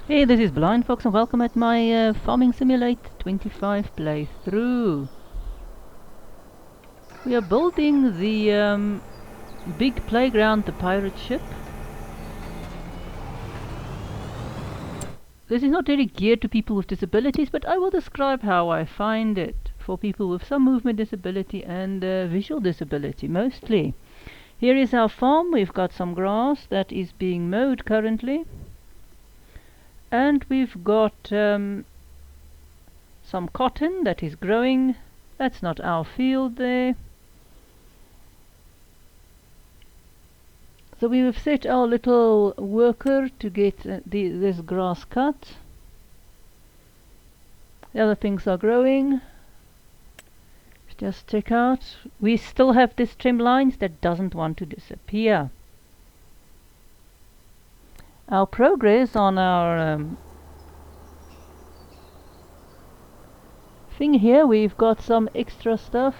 Hey, this is Blind Fox and welcome at my Farming Simulator 25 playthrough. We are building the big playground, the pirate ship. This is not really geared to people with disabilities, but I will describe how I find it for people with some movement disability and visual disability mostly. Here is our farm. We've got some grass that is being mowed currently. And we've got some cotton that is growing. That's not our field there. So we have set our little worker to get this grass cut. The other things are growing. Just check out. We still have this trim lines that doesn't want to disappear. Our progress on our thing here, we've got some extra stuff.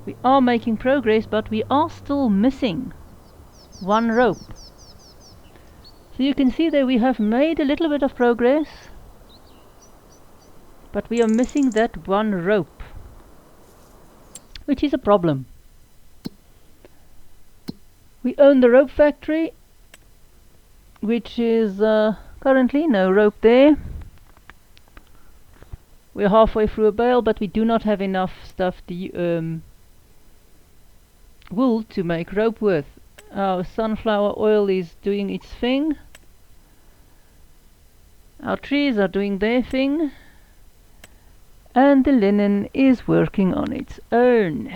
We are making progress, but we are still missing one rope. So you can see that we have made a little bit of progress, but we are missing that one rope, which is a problem. We own the rope factory, which is currently no rope there. We're halfway through a bale, but we do not have enough stuff to wool to make rope with. Our sunflower oil is doing its thing. Our trees are doing their thing. And the linen is working on its own.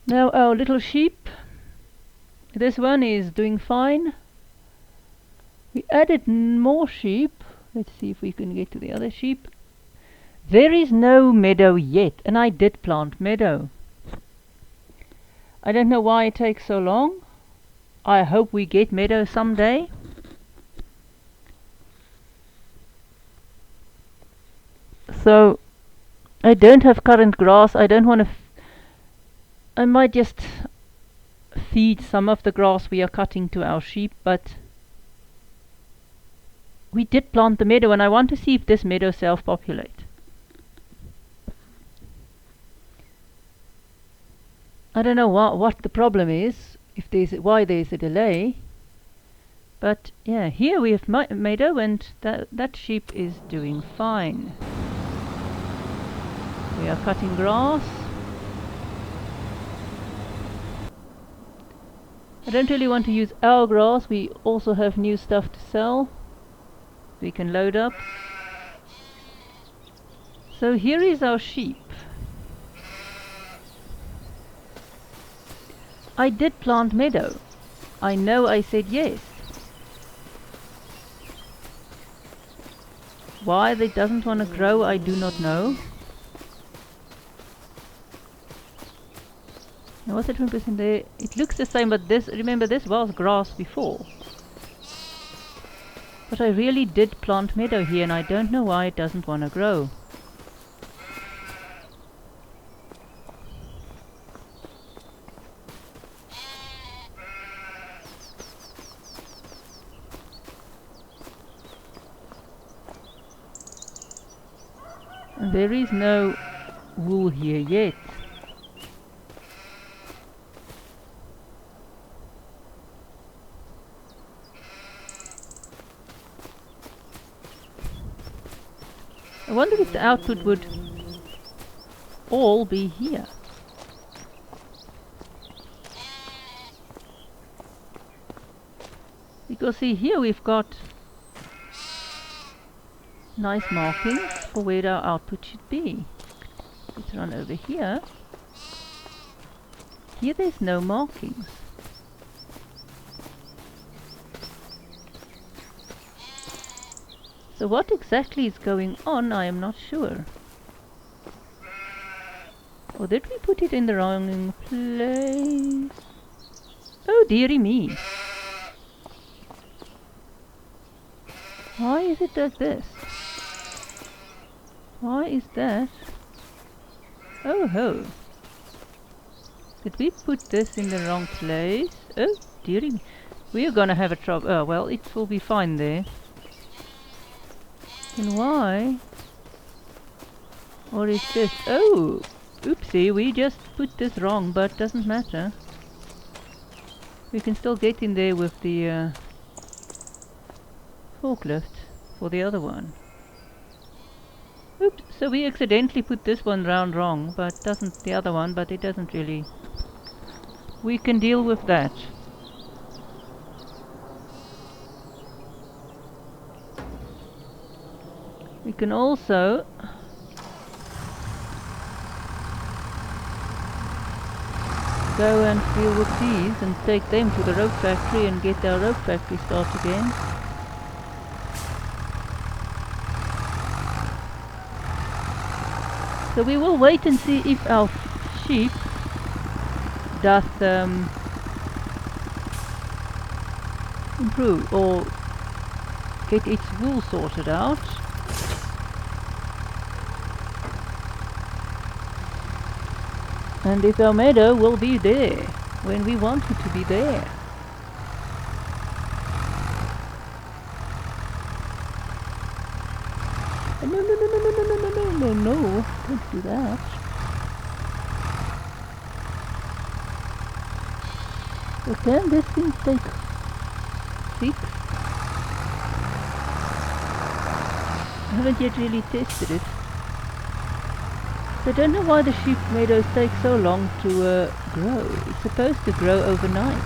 Now our little sheep. This one is doing fine. We added more sheep. Let's see if we can get to the other sheep. There is no meadow yet, and I did plant meadow. I don't know why it takes so long. I hope we get meadow someday. So I don't have current grass. I don't want to. I might just feed some of the grass we are cutting to our sheep, but we did plant the meadow, and I want to see if this meadow self-populate. I don't know what the problem is, if why there's a delay. But yeah, here we have meadow, and that sheep is doing fine. We are cutting grass. I don't really want to use our grass. We also have new stuff to sell. We can load up. So here is our sheep. I did plant meadow. I know I said yes. Why it doesn't want to grow, I do not know. Now what's the 20% there? It looks the same, but this, remember, this was grass before. But I really did plant meadow here, and I don't know why it doesn't want to grow. And there is no wool here yet. I wonder if the output would all be here. Because see, here we've got nice markings for where our output should be. Let's run over here. Here there's no markings. So what exactly is going on, I am not sure. Or did we put it in the wrong place? Oh dearie me. Why is it like this? Why is that? Oh ho. Did we put this in the wrong place? Oh dearie me. We are gonna have a trouble. Oh, well, it will be fine there. And why? Or is this? Oh! Oopsie, we just put this wrong, but doesn't matter. We can still get in there with the forklift for the other one. Oops, so we accidentally put this one round wrong, but doesn't the other one, but it doesn't really. We can deal with that. We can also go and deal with these and take them to the rope factory and get our rope factory start again. So we will wait and see if our sheep doth improve or get its wool sorted out. And if our meadow will be there when we want it to be there. No, don't do that. So can this thing take 6? I haven't yet really tested it. So I don't know why the sheep meadows take so long to grow. It's supposed to grow overnight.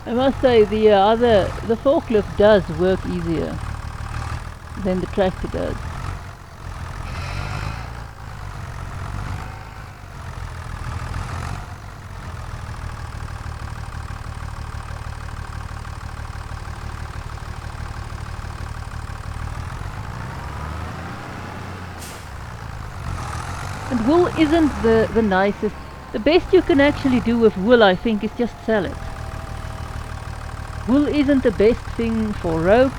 I must say the forklift does work easier than the tractor does. And wool isn't the nicest. The best you can actually do with wool, I think, is just sell it. Wool isn't the best thing for rope.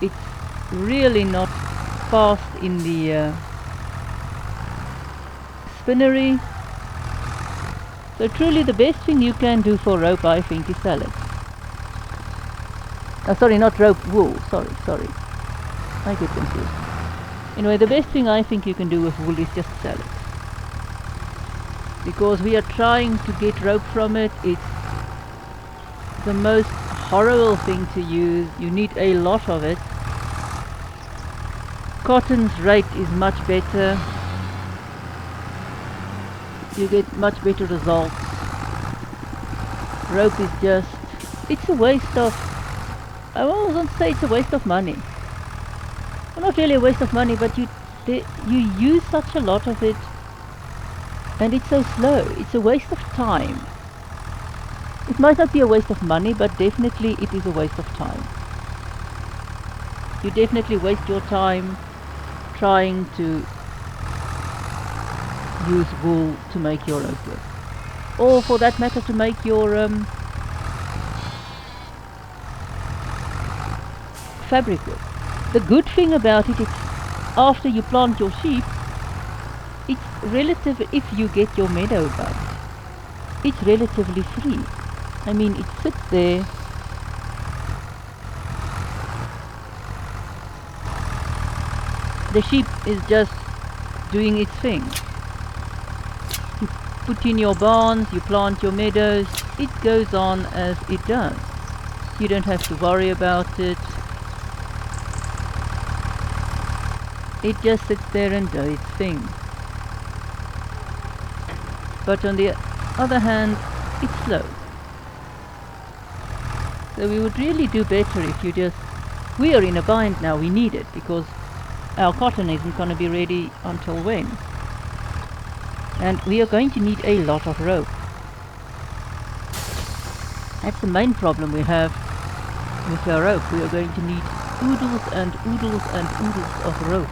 It's really not fast in the spinnery. So truly the best thing you can do for rope, I think, is sell it. Sorry, not rope, wool. Sorry. I get confused. Anyway, the best thing I think you can do with wool is just sell it. Because we are trying to get rope from it. It's the most horrible thing to use. You need a lot of it. Cotton's rate is much better. You get much better results. Rope is just, it's a waste of, I always want to say it's a waste of money. Well, not really a waste of money, but you use such a lot of it and it's so slow. It's a waste of time. It might not be a waste of money, but definitely it is a waste of time. You definitely waste your time trying to use wool to make your rope with. Or for that matter to make your fabric with. The good thing about it is after you plant your sheep, it's relative, if you get your meadow done, it's relatively free. I mean, it sits there. The sheep is just doing its thing. You put in your barns, you plant your meadows, it goes on as it does. You don't have to worry about it. It just sits there and does its thing. But on the other hand, it's slow. So we would really do better if you just... We are in a bind now, we need it, because our cotton isn't going to be ready until when? And we are going to need a lot of rope. That's the main problem we have with our rope. We are going to need oodles and oodles and oodles of rope.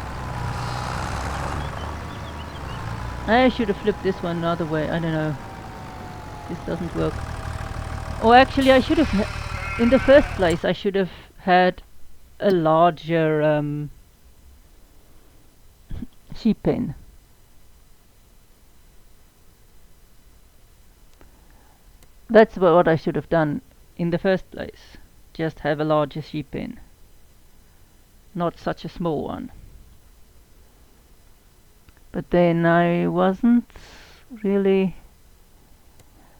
I should have flipped this one another way. I don't know. This doesn't work. Or actually I should have... in the first place I should have had a larger sheep pen. That's what I should have done in the first place. Just have a larger sheep pen, not such a small one. But then I wasn't really...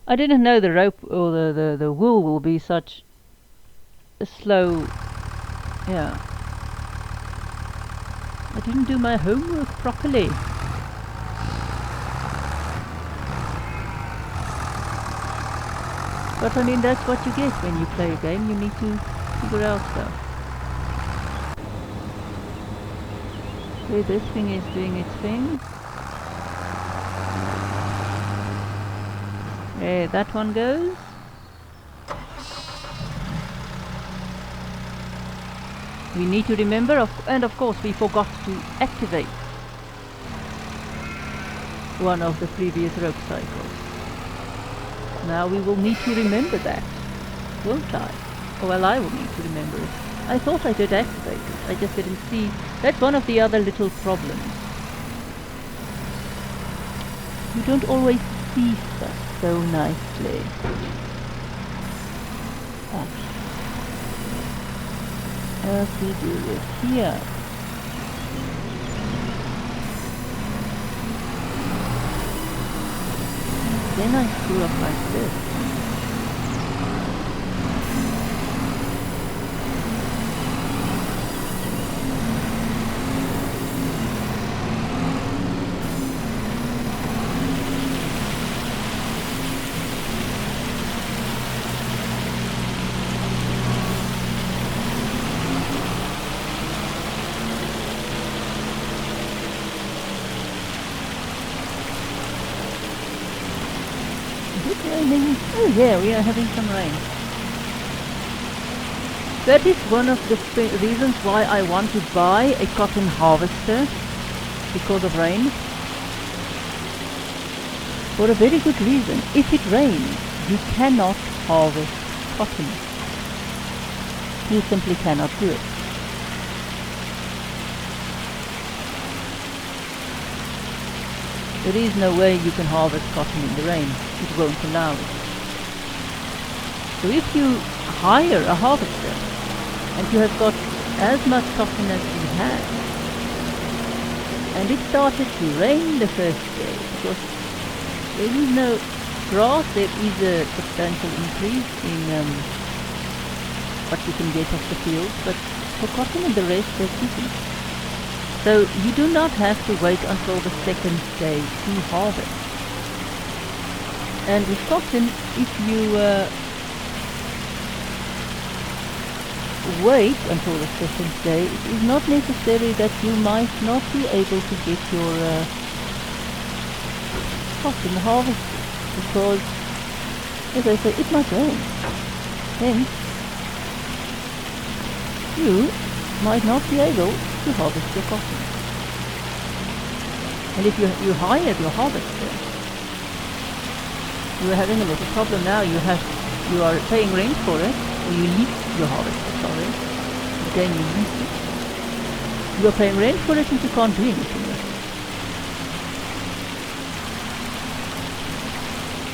I didn't know the rope or the wool will be such a slow... Yeah. I didn't do my homework properly. But I mean, that's what you get when you play a game. You need to figure out stuff. Okay, this thing is doing its thing. There, that one goes. We need to remember, and of course we forgot to activate one of the previous rope cycles. Now we will need to remember that, won't I? Or well, I will need to remember it. I thought I did activate it, I just didn't see. That's one of the other little problems. You don't always see stuff so nicely. Okay. As we do it here. Then I screw up like this. Oh yeah, we are having some rain. That is one of the reasons why I want to buy a cotton harvester, because of rain. For a very good reason. If it rains, you cannot harvest cotton. You simply cannot do it. There is no way you can harvest cotton in the rain. It won't allow it. So if you hire a harvester and you have got as much cotton as you have, and it started to rain the first day, because there is no grass, there is a substantial increase in what you can get off the field, but for cotton and the rest there isn't. So you do not have to wait until the second day to harvest. And with cotton, if you wait until the second day, it is not necessary that you might not be able to get your cotton harvested, because, as I say, it might rain. Hence, you might not be able to harvest your cotton. And if you hired your harvester, you are having a little problem now. You are paying rent for it, or you lease your harvester, sorry. Again, you lease it. You are paying rent for it and you can't do anything with it.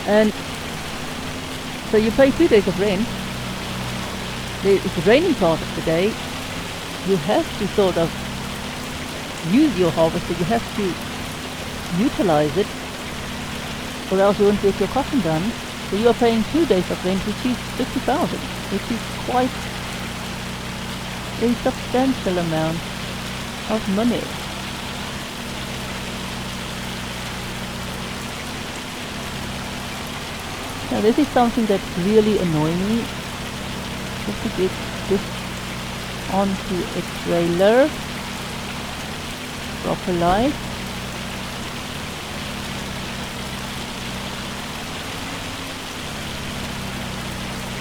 And so you pay 2 days of rent. It's the raining part of the day. You have to sort of use your harvester. You have to utilize it, or else you won't get your cotton done. So you are paying 2 days of rent, which is 50,000, which is quite a substantial amount of money. Now this is something that really annoys me. Just to get this onto a trailer, proper light.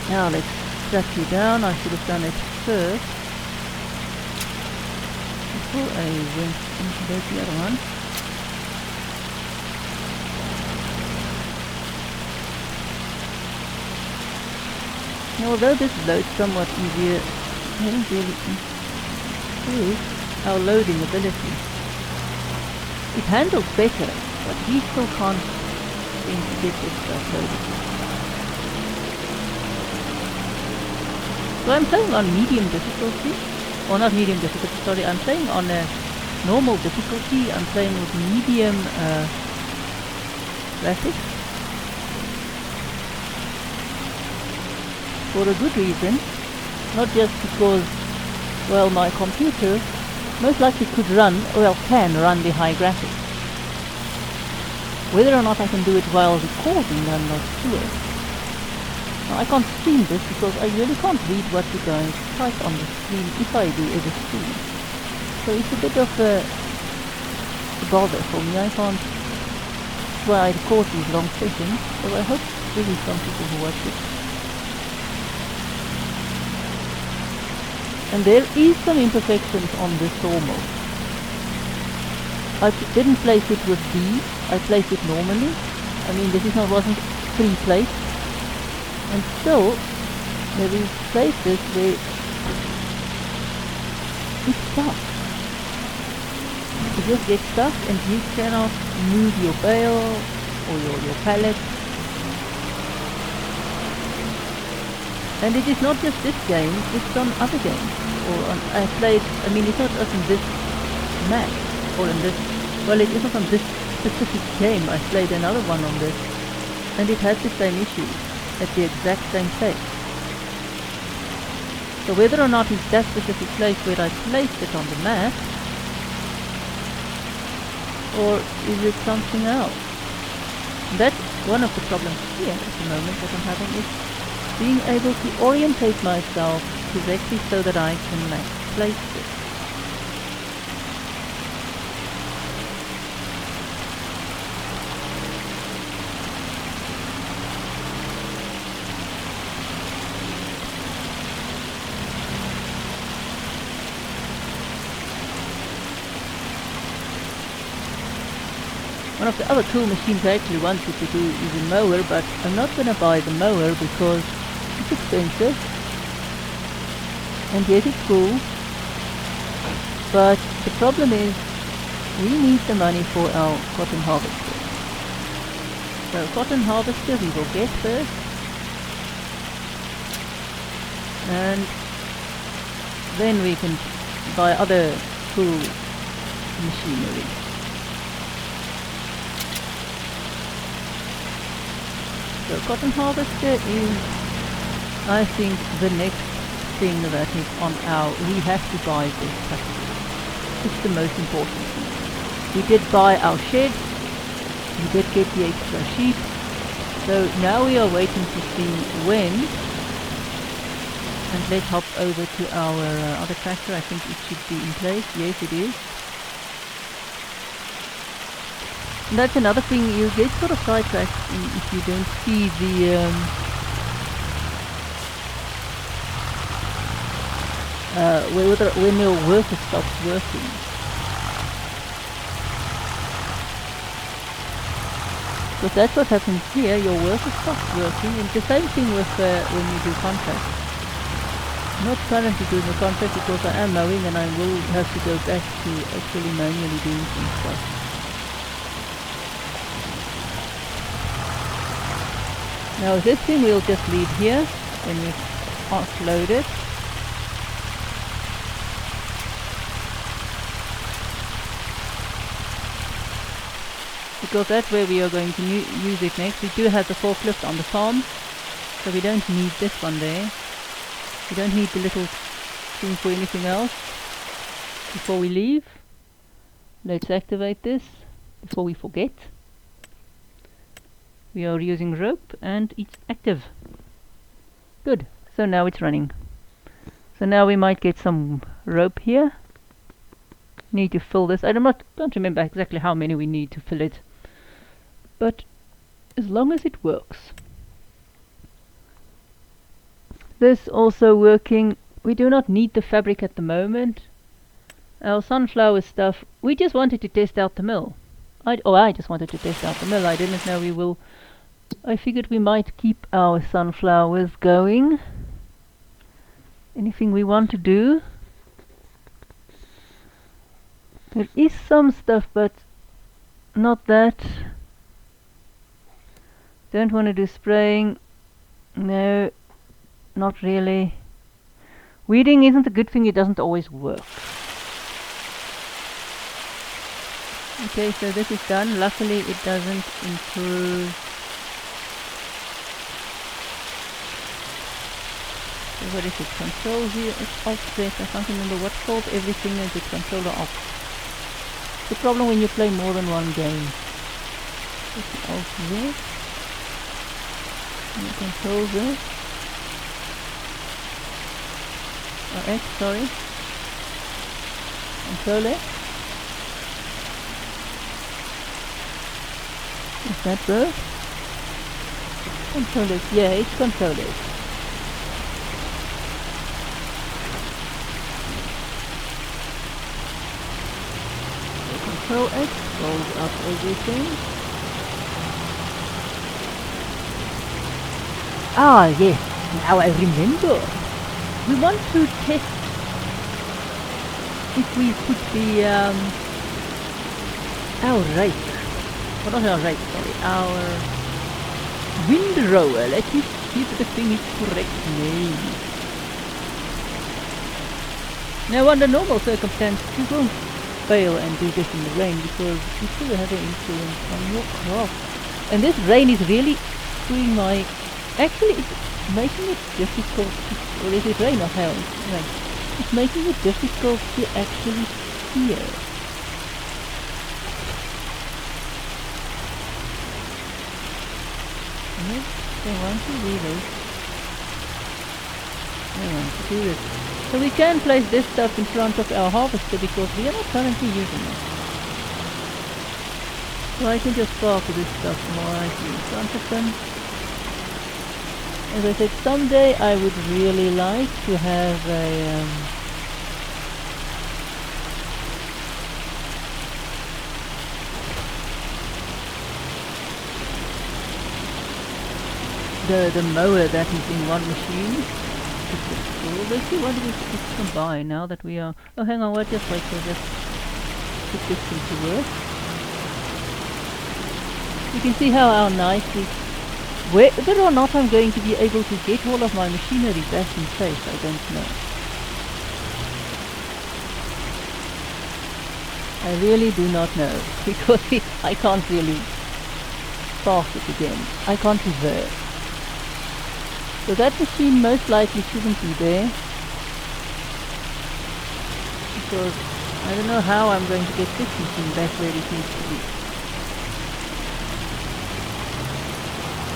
Now let's strap you down. I should have done it first before I went into the other one. Now, although this loads somewhat easier, I haven't really improved our loading ability. It handles better, but we still can't seem to get this stuff loaded. So I'm playing on medium difficulty, or not medium difficulty, sorry, I'm playing on a normal difficulty. I'm playing with medium graphics for a good reason, not just because, well, my computer most likely could run, well, can run the high graphics. Whether or not I can do it while recording, I'm not sure. Now, I can't stream this because I really can't read what you guys type on the screen if I do ever stream. So it's a bit of a bother for me. I can't, that's why I record these long sessions, so I hope there is some people who watch it. And there is some imperfections on this sawmill. I didn't place it with D, I placed it normally. I mean, this wasn't pre-placed. And still, there is places where it's stuck. You just get stuck and you cannot move your bale or your pallet. And it is not just this game, it's on other games. Or on, I played, I mean, it's not just on this map, or in this, well, it isn't on this specific game. I played another one on this, and it has the same issue, at the exact same place. So whether or not it's that specific place where I placed it on the map, or is it something else? That's one of the problems here at the moment that I'm having, is being able to orientate myself correctly so that I can place it. One of the other cool machines I actually wanted to do is a mower, but I'm not going to buy the mower because it's expensive. And yes, it's cool, but the problem is we need the money for our cotton harvester. So cotton harvester we will get first, and then we can buy other cool machinery. So cotton harvester is, I think, the next thing that is on our, we have to buy this package. It's the most important thing. We did buy our shed, we did get the extra sheep, so now we are waiting to see when, and let's hop over to our other tractor. I think it should be in place. Yes, it is. And that's another thing, you get sort of sidetracked if you don't see the when your worker stops working. Because that's what happens here, your worker stops working. And the same thing with when you do contracts. I'm not currently doing a contract because I am mowing and I will have to go back to actually manually doing some stuff. Now this thing we'll just leave here when we offload it. Because that's where we are going to use it next. We do have the forklift on the farm, so we don't need this one there. We don't need the little thing for anything else. Before we leave, let's activate this before we forget. We are using rope and it's active. Good, so now it's running. So now we might get some rope here. Need to fill this. I don't remember exactly how many we need to fill it, but as long as it works. This also working. We do not need the fabric at the moment. Our sunflower stuff, we just wanted to test out the mill. I just wanted to test out the mill. I didn't know we will. I figured we might keep our sunflowers going. Anything we want to do. There is some stuff, but not that. Don't want to do spraying. No, not really. Weeding isn't a good thing, it doesn't always work. Okay, so this is done. Luckily it doesn't improve. So what is it? Control here, it's offset. I can't remember what's called everything is a controller off. It's the problem when you play more than one game. It's the alt there. And you control this. Oh, X, sorry. Control X. Is that both? Control X, yeah, it's control X. Control X rolls up everything. Ah, yes, now I remember. We want to test if we put the our rake, well, not our rake, sorry, our windrower. Let me see if the thing is correct name. Now under normal circumstances you won't fail and do this in the rain because you still have an influence on your crop. And this rain is really screwing my, actually it's making it difficult to, or is it rain or hail? Rain. It's making it difficult to actually steer. They want to do this. They want to do this. So we can place this stuff in front of our harvester because we are not currently using it. So I can just park this stuff right in front of them. As I said, someday I would really like to have a the mower that is in one machine. Let's see what we can combine now that we are. Oh, hang on, just wait till just put this into work. You can see how nicely. Whether or not I'm going to be able to get all of my machinery back in place, I don't know. I really do not know, because I can't really park it again. I can't reverse. So that machine most likely shouldn't be there, because I don't know how I'm going to get this machine back where it needs to be.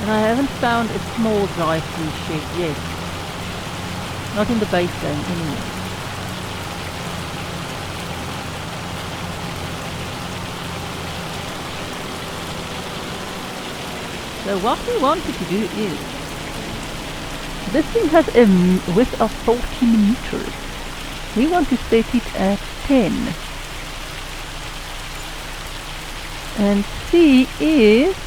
And I haven't found a small drive-through shed yet. Not in the base game anyway. So what we wanted to do is, this thing has a width of 14 meters. We want to set it at 10. And see if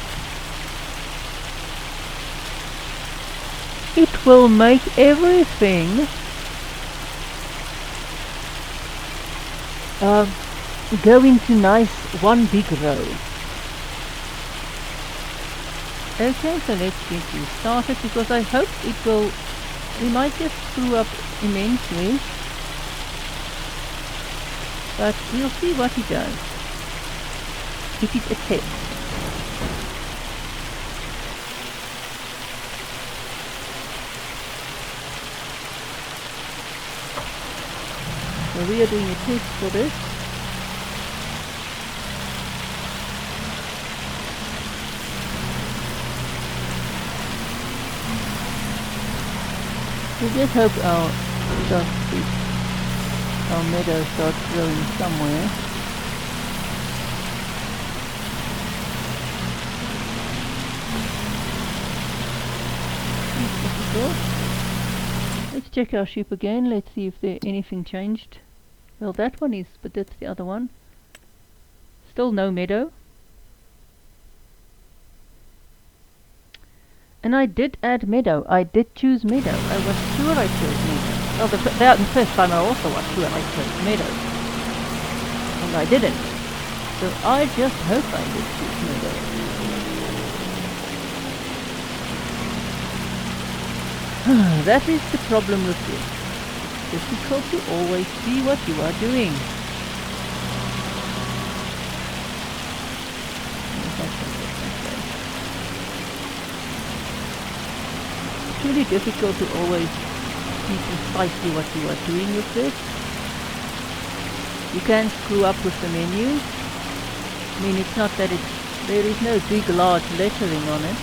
it will make everything go into nice one big row. Okay, so let's get you started because I hope it will, we might just screw up immensely, but we'll see what he does. It is a test. So we are doing a test for this. We just hope our meadow starts growing somewhere. Let's check our sheep again. Let's see if there anything changed. Well, that one is, but that's the other one. Still no meadow. And I did add meadow. I did choose meadow. I was sure I chose meadow. Well, the first time I also was sure I chose meadow. And I didn't. So I just hope I did choose meadow. That is the problem with this. difficult to always see what you are doing. It's really difficult to always see precisely what you are doing with this. You can screw up with the menu. I mean, it's not that there is no big large lettering on it.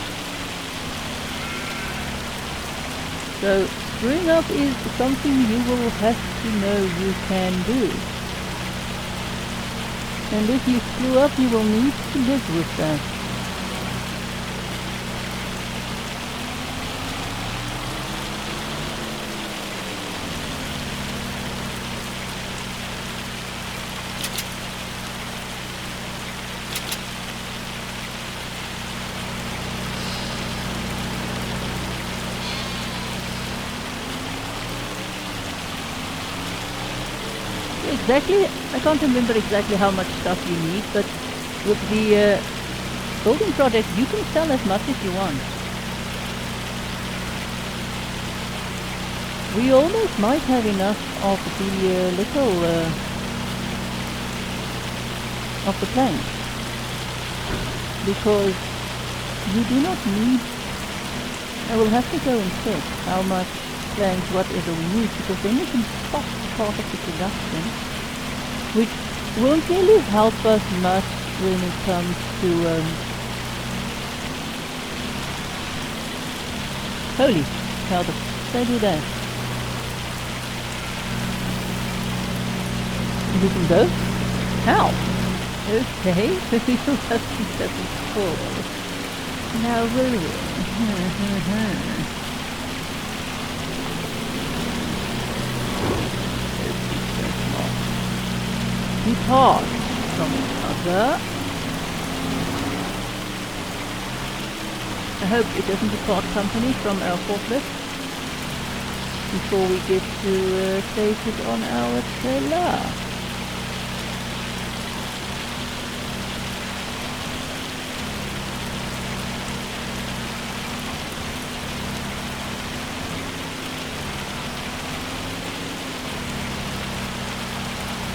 So screwing up is something you will have to know you can do. And if you screw up, you will need to live with that. Exactly, I can't remember exactly how much stuff you need, but with the building project you can sell as much as you want. We almost might have enough of the little of the planks, because you do not need, I will have to go and check how much planks whatever we need, because then we can stop part of the production, which won't really help us much when it comes to holy, how the they do that? You can go? How? Okay, we will have to set it forward. Now will we? Depart from each other. I hope it doesn't depart company from our forklift before we get to place it on our trailer.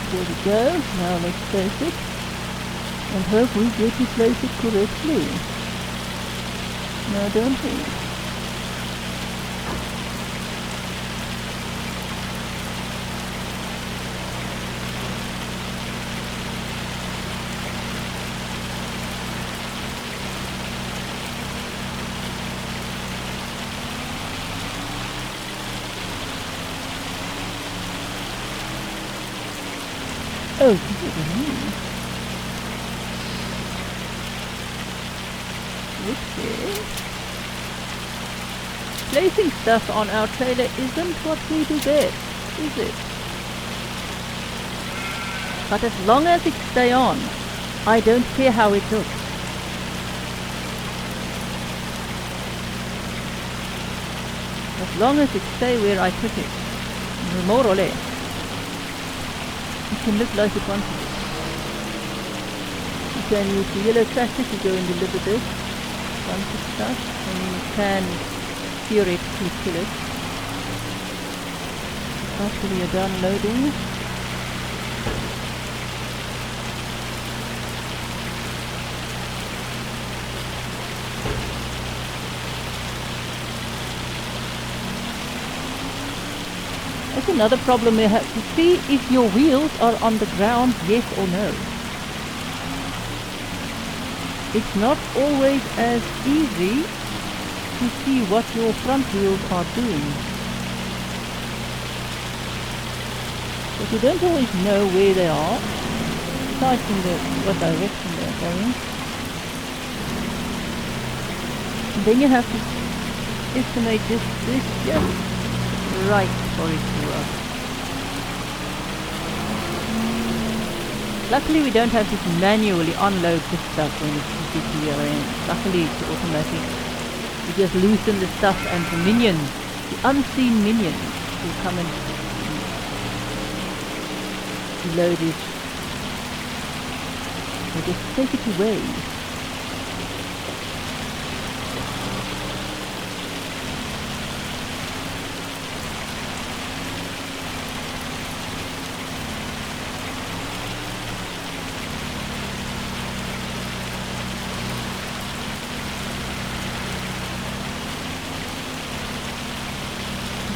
There we go. Now let's place it and hope we get to place it correctly. Now don't we? Oh, okay. Placing stuff on our trailer isn't what we do best, is it? But as long as it stays on, I don't care how it looks. As long as it stays where I put it, more or less. It can look like it wants to. You can use the yellow tractor to go and deliver this bunch of stuff, and you can theoretically kill it after we are done loading. That's another problem we have to see if your wheels are on the ground, yes or no. It's not always as easy to see what your front wheels are doing. But you don't always know where they are, aside from what direction they're going. And then you have to estimate this just right for it to work. Luckily we don't have to manually unload this stuff when it's here, and luckily it's automatic. You just loosen the stuff and the minions, the unseen minions, will come and load it. They just take it away.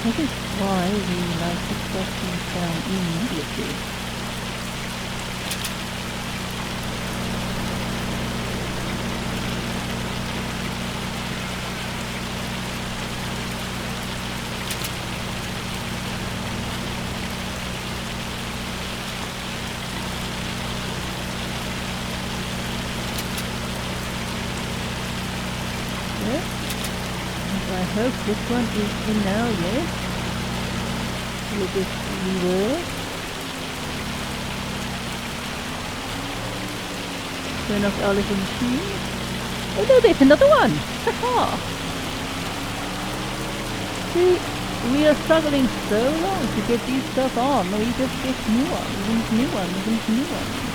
This is why we like to stop things down immediately. I hope this one is in now, yes. We'll just reverse. Turn off our little machine. Oh no, there's another one! Haha! See, we are struggling so long to get these stuff on. We just get new ones, and new ones, and new ones.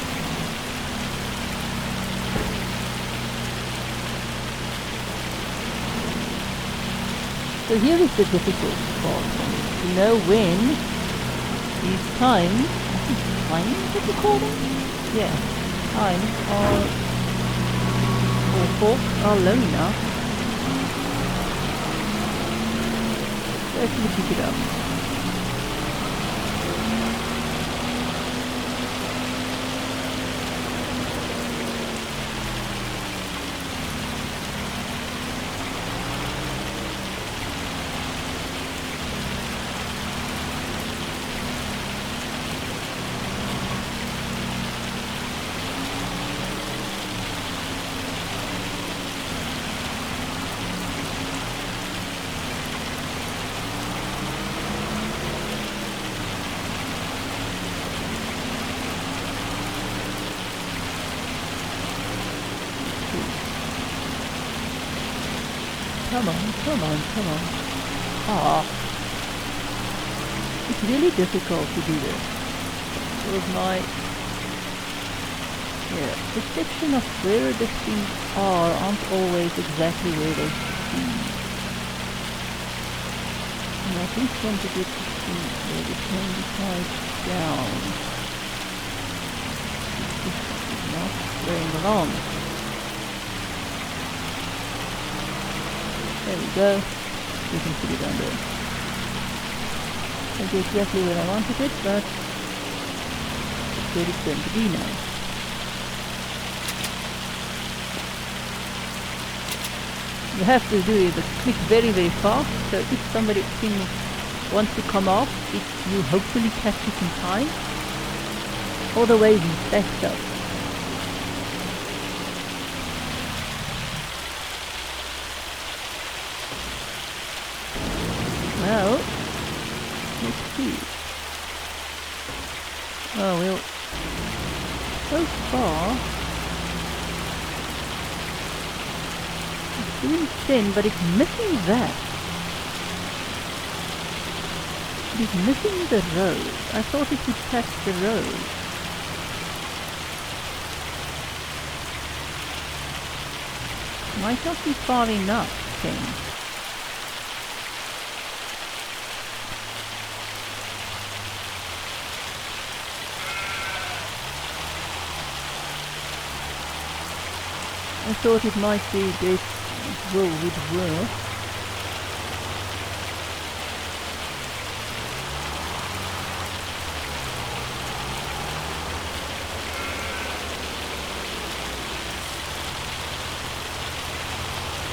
So here is the difficult part, to know when these times, I think times what you call them? Yeah, times are, or forks are low enough to actually pick it up. Come on, come on, come on. Ah, it's really difficult to do this. Because my perception of where the things aren't always exactly where they should be. And I just want to get to see where the can be tied down. It's not going along. There we go. You can put it on there. Not exactly where I wanted it, but where it's going to be now. You have to do it, but click very, very fast. So if somebody wants to come off, you hopefully catch it in time. Otherwise, it's backed up. Well, let's see. Oh well, so far it's doing thin, but it's missing that. It's missing the road. I thought it would catch the road. Might not be far enough, thing. I thought it might be this wool would work.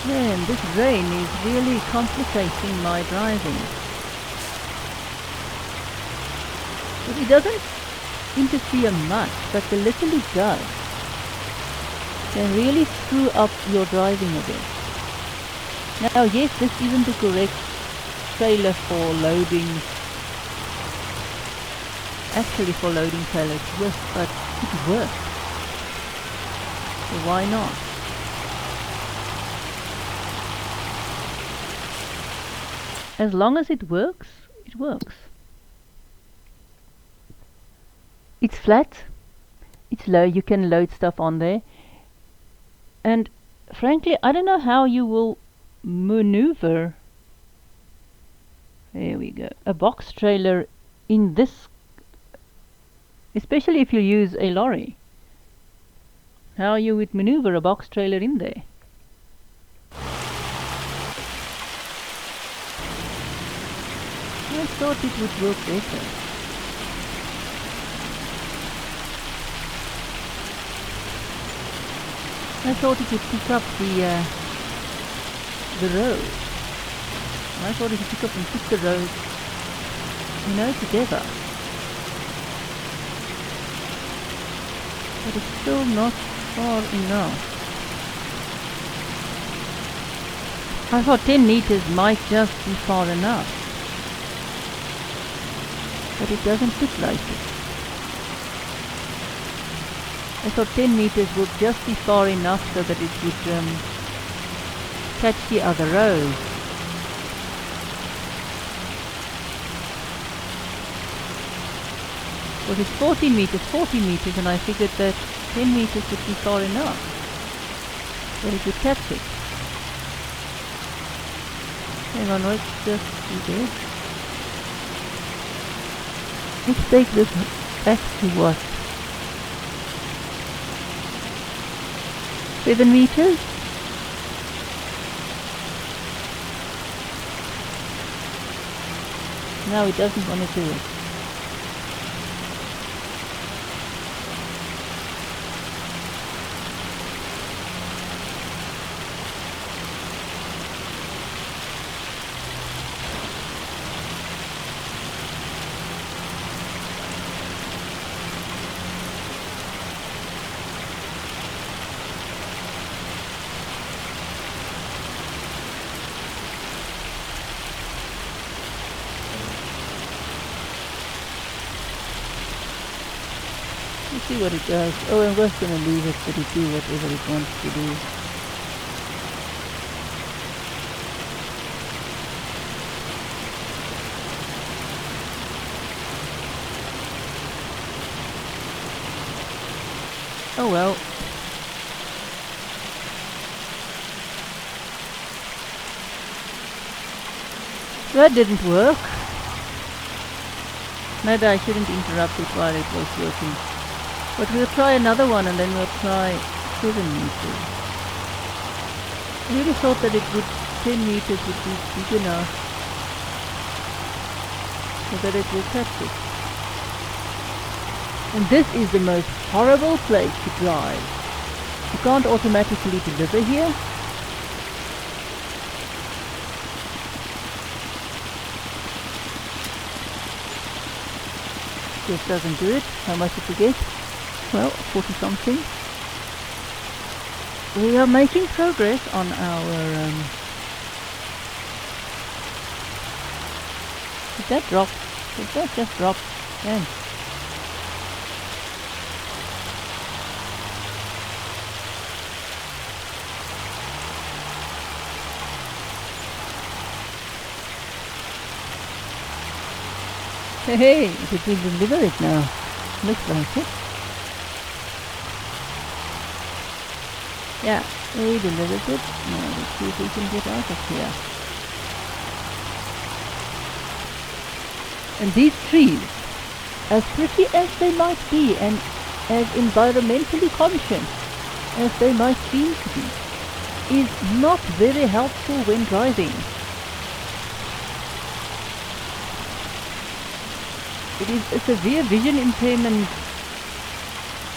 Man, this rain is really complicating my driving. But it doesn't interfere much, but the little it does can really screw up your driving a bit. Now yes, this isn't the correct trailer for loading, actually for loading trailers with, but it works. So why not? As long as it works, it works. It's flat, it's low, you can load stuff on there. And frankly, I don't know how you will maneuver, there we go, a box trailer in this, especially if you use a lorry. How you would maneuver a box trailer in there. I thought it would work better. I thought it would pick up the road. I thought it would pick up and put the road, together. But it's still not far enough. I thought 10 meters might just be far enough. But it doesn't look like it. I thought 10 meters would just be far enough so that it would catch the other road. Well, it's 40 meters, and I figured that 10 meters would be far enough. That it would catch it. Hang on, let's just do this. Let's take this back to what? 7 meters? No, it doesn't want to do it. Let's see what it does. Oh, I'm just going to leave it let it do whatever it wants to do. Oh well. That didn't work. Maybe I shouldn't interrupt it while it was working. But we'll try another one, and then we'll try 7 meters. I really thought that 10 meters would be big enough so that it will catch it. And this is the most horrible place to drive. You can't automatically deliver here. This doesn't do it. How much did we get? Well, 40 something. We are making progress on our did that drop? Did that just drop? Damn. Hey, did we deliver it now? Looks like it. Yeah, we delivered it. Now let's see if we can get out of here. And these trees, as pretty as they might be and as environmentally conscious as they might seem to be, is not very helpful when driving. It is a severe vision impairment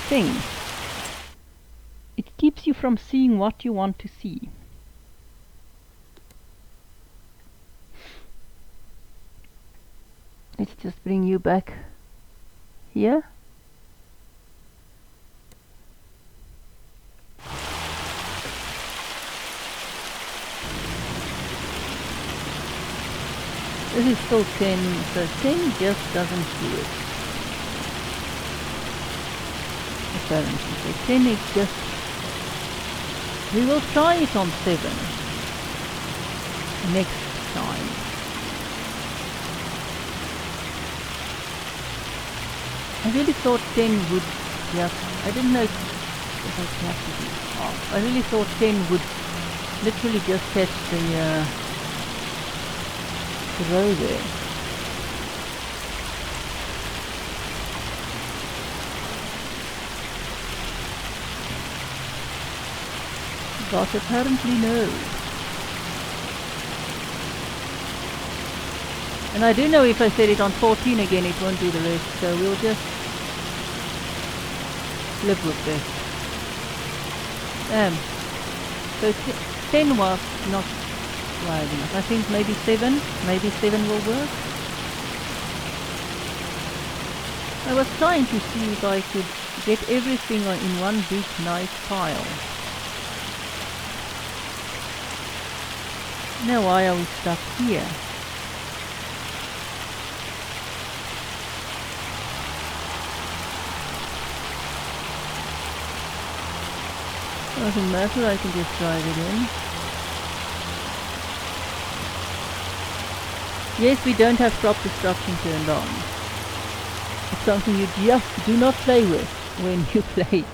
thing. It keeps you from seeing what you want to see. Let's just bring you back here. This is still 10, so 10 just doesn't do it. Apparently, so 10 is just... We will try it on 7 next time. I really thought 10 would just... I didn't know if I have to do half. I really thought 10 would literally just catch the row there. But apparently no. And I do know if I set it on 14 again it won't do the rest, so we'll just live with this. So 10 was not wide enough. I think maybe 7 will work. I was trying to see if I could get everything in one big nice pile. Now why are we stuck here? Doesn't matter, I can just drive it in. Yes, we don't have crop destruction turned on. It's something you just do not play with when you play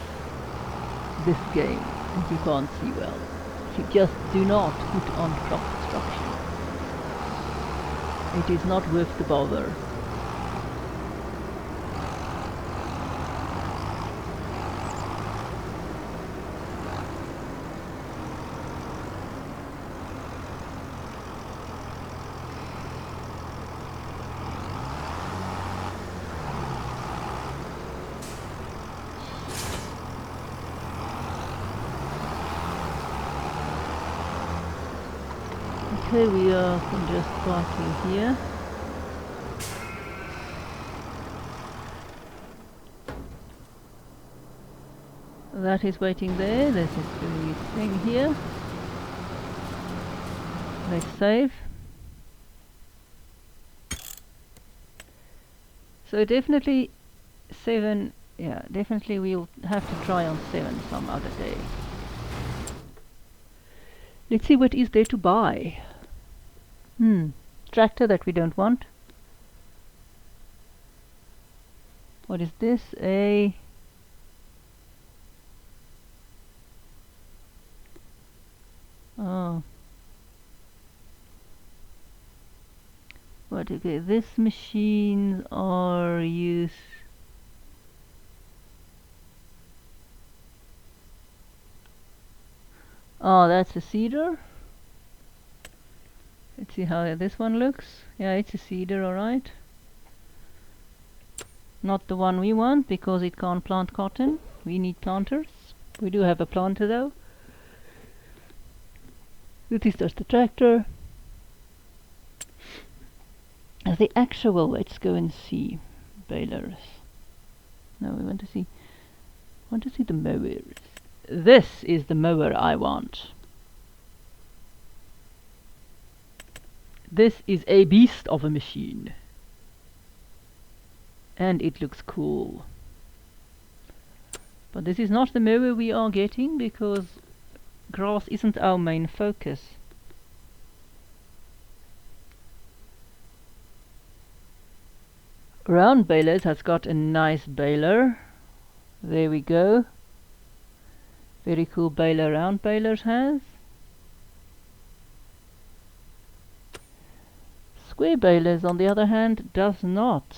this game and you can't see well. You just do not put on crop destruction. It is not worth the bother. Okay, we can just park here. That is waiting there. This is the thing here. Let's save. So definitely 7, yeah, definitely we'll have to try on 7 some other day. Let's see what is there to buy. Tractor that we don't want. What is this? Oh. What, okay, this machines are used. Oh, that's a cedar. Let's see how this one looks. Yeah, it's a cedar, alright. Not the one we want because it can't plant cotton. We need planters. We do have a planter though. This is just the tractor. The actual, let's go and see balers. No, we want to see the mowers. This is the mower I want. This is a beast of a machine. And it looks cool. But this is not the mower we are getting because grass isn't our main focus. Round balers has got a nice baler. There we go. Very cool baler round balers has. Square balers on the other hand does not.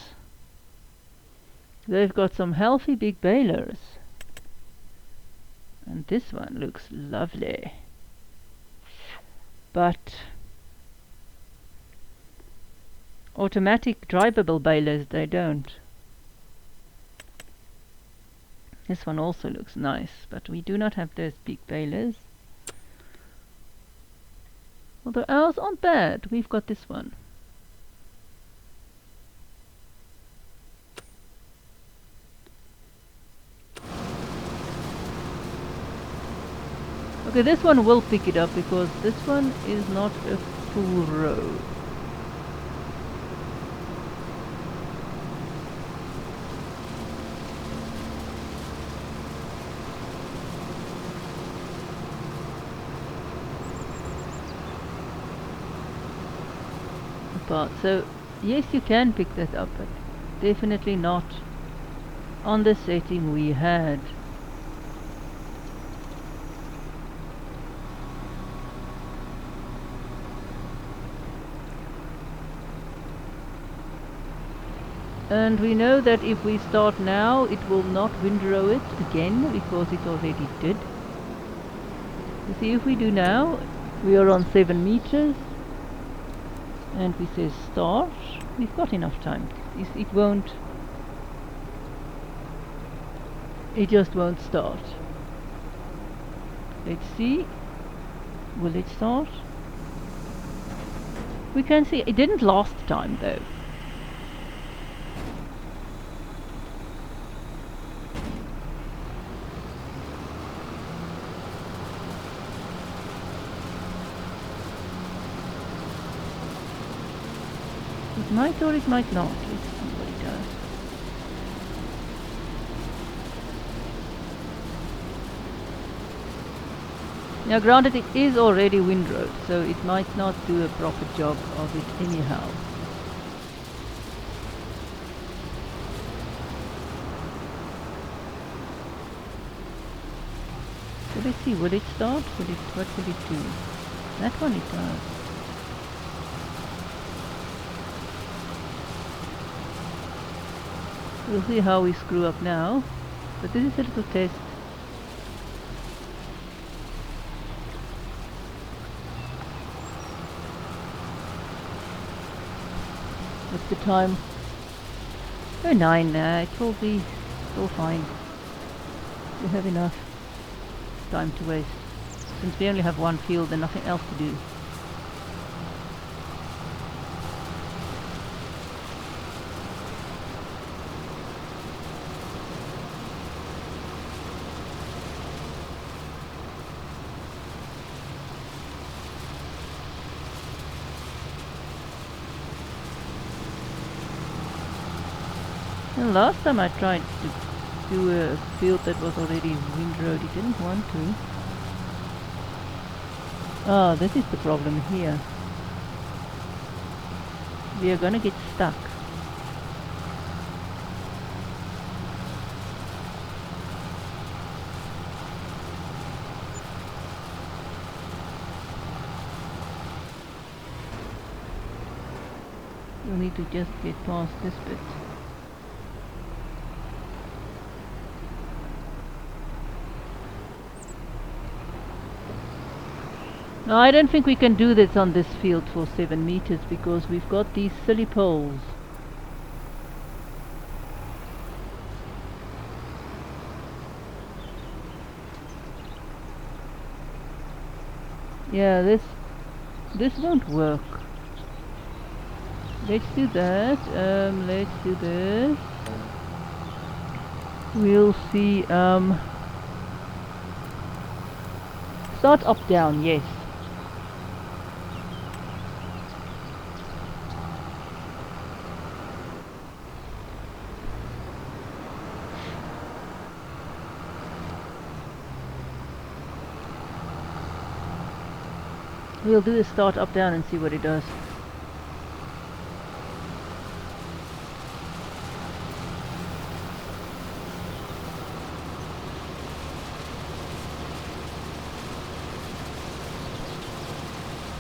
They've got some healthy big balers. And this one looks lovely. But automatic drivable balers, they don't. This one also looks nice, but we do not have those big balers. Although ours aren't bad, we've got this one. Okay, this one will pick it up because this one is not a full row. Apart. So yes, you can pick that up, but definitely not on the setting we had. And we know that if we start now, it will not windrow it again because it already did. You see, if we do now, we are on 7 meters. and we say start, we've got enough time. It won't, it just won't start. Let's see, will it start? We can see it didn't last time though. It might or it might not. Let's see what it does. Now granted it is already windrowed, so it might not do a proper job of it anyhow. So let's see, will it start? What will it do? That one it does. We'll see how we screw up now, but this is a little test. What's the time? Oh, 9. It will be still fine. We have enough time to waste. Since we only have one field and nothing else to do. And last time I tried to do a field that was already windrowed, it didn't want to. Ah, this is the problem here. We are gonna get stuck. We'll need to just get past this bit. No, I don't think we can do this on this field for 7 meters because we've got these silly poles. Yeah, this won't work. Let's do that. Let's do this. We'll see. Start up down. Yes. We'll do a start up down and see what it does.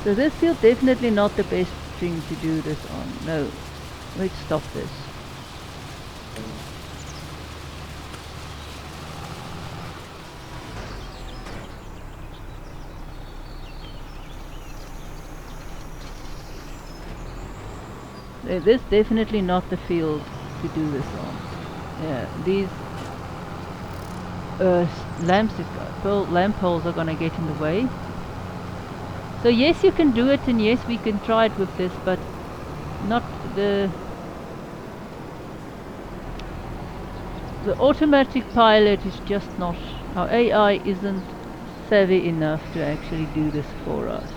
So this field definitely not the best thing to do this on. No. Let's stop this. This definitely not the field to do this on. Yeah, these lamp poles are gonna get in the way. So yes, you can do it, and yes, we can try it with this, but not the automatic pilot is just not. Our AI isn't savvy enough to actually do this for us.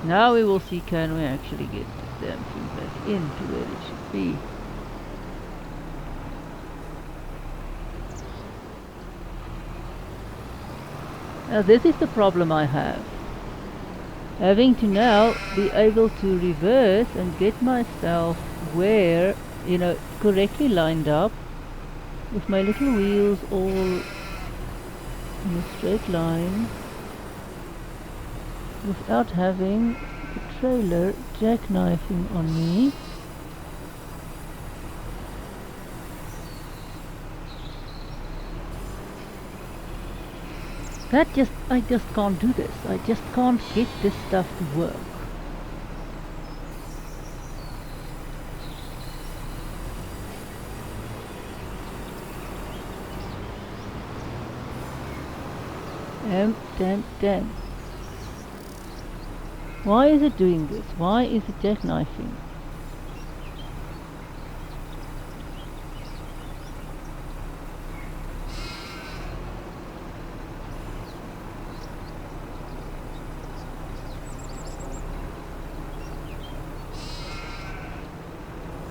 Now we will see, can we actually get this damn thing back into where it should be. Now this is the problem I have. Having to now be able to reverse and get myself where, you know, correctly lined up with my little wheels all in a straight line, without having the trailer jackknifing on me. I just can't do this. I just can't get this stuff to work. Damn. Why is it doing this? Why is it jackknifing?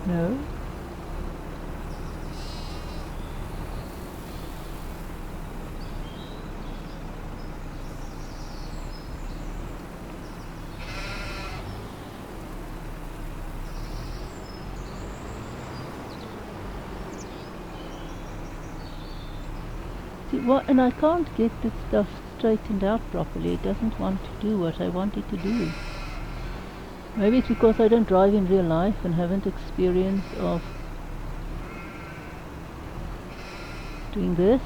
No. See, what? And I can't get this stuff straightened out properly. It doesn't want to do what I want it to do. Maybe it's because I don't drive in real life and haven't experience of doing this.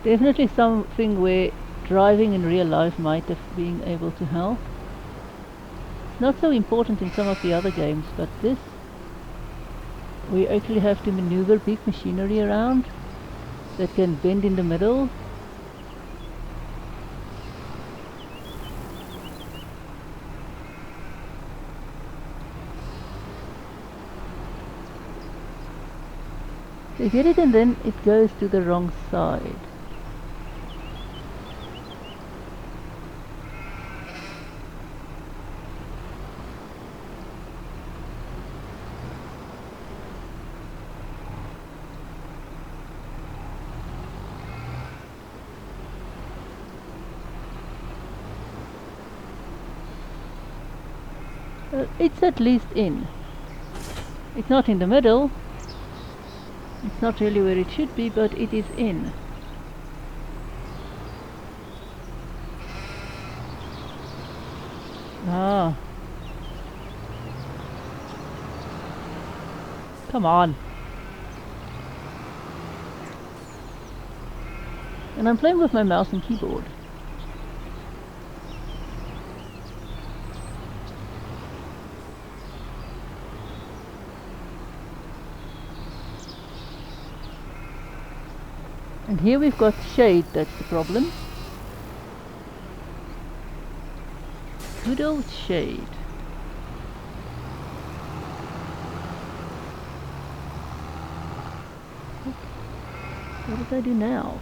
Definitely something where driving in real life might have been able to help. It's not so important in some of the other games, but this, we actually have to maneuver big machinery around that can bend in the middle. So you get it and then it goes to the wrong side. It's at least in. It's not in the middle. It's not really where it should be, but it is in. Ah. Come on. And I'm playing with my mouse and keyboard. And here we've got shade, that's the problem. Good old shade. What did I do now?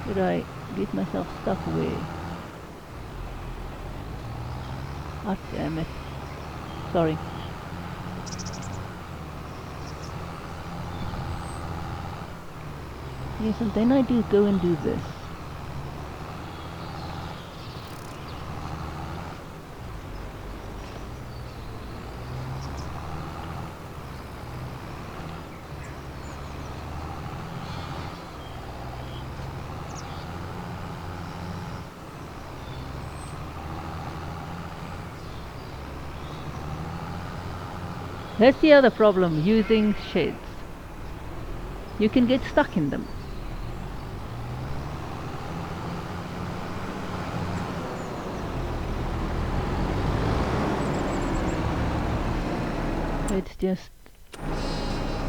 Did I get myself stuck where? Ah, damn it. Sorry. Yes, and then I do go and do this. That's the other problem, using sheds. You can get stuck in them. Let's just...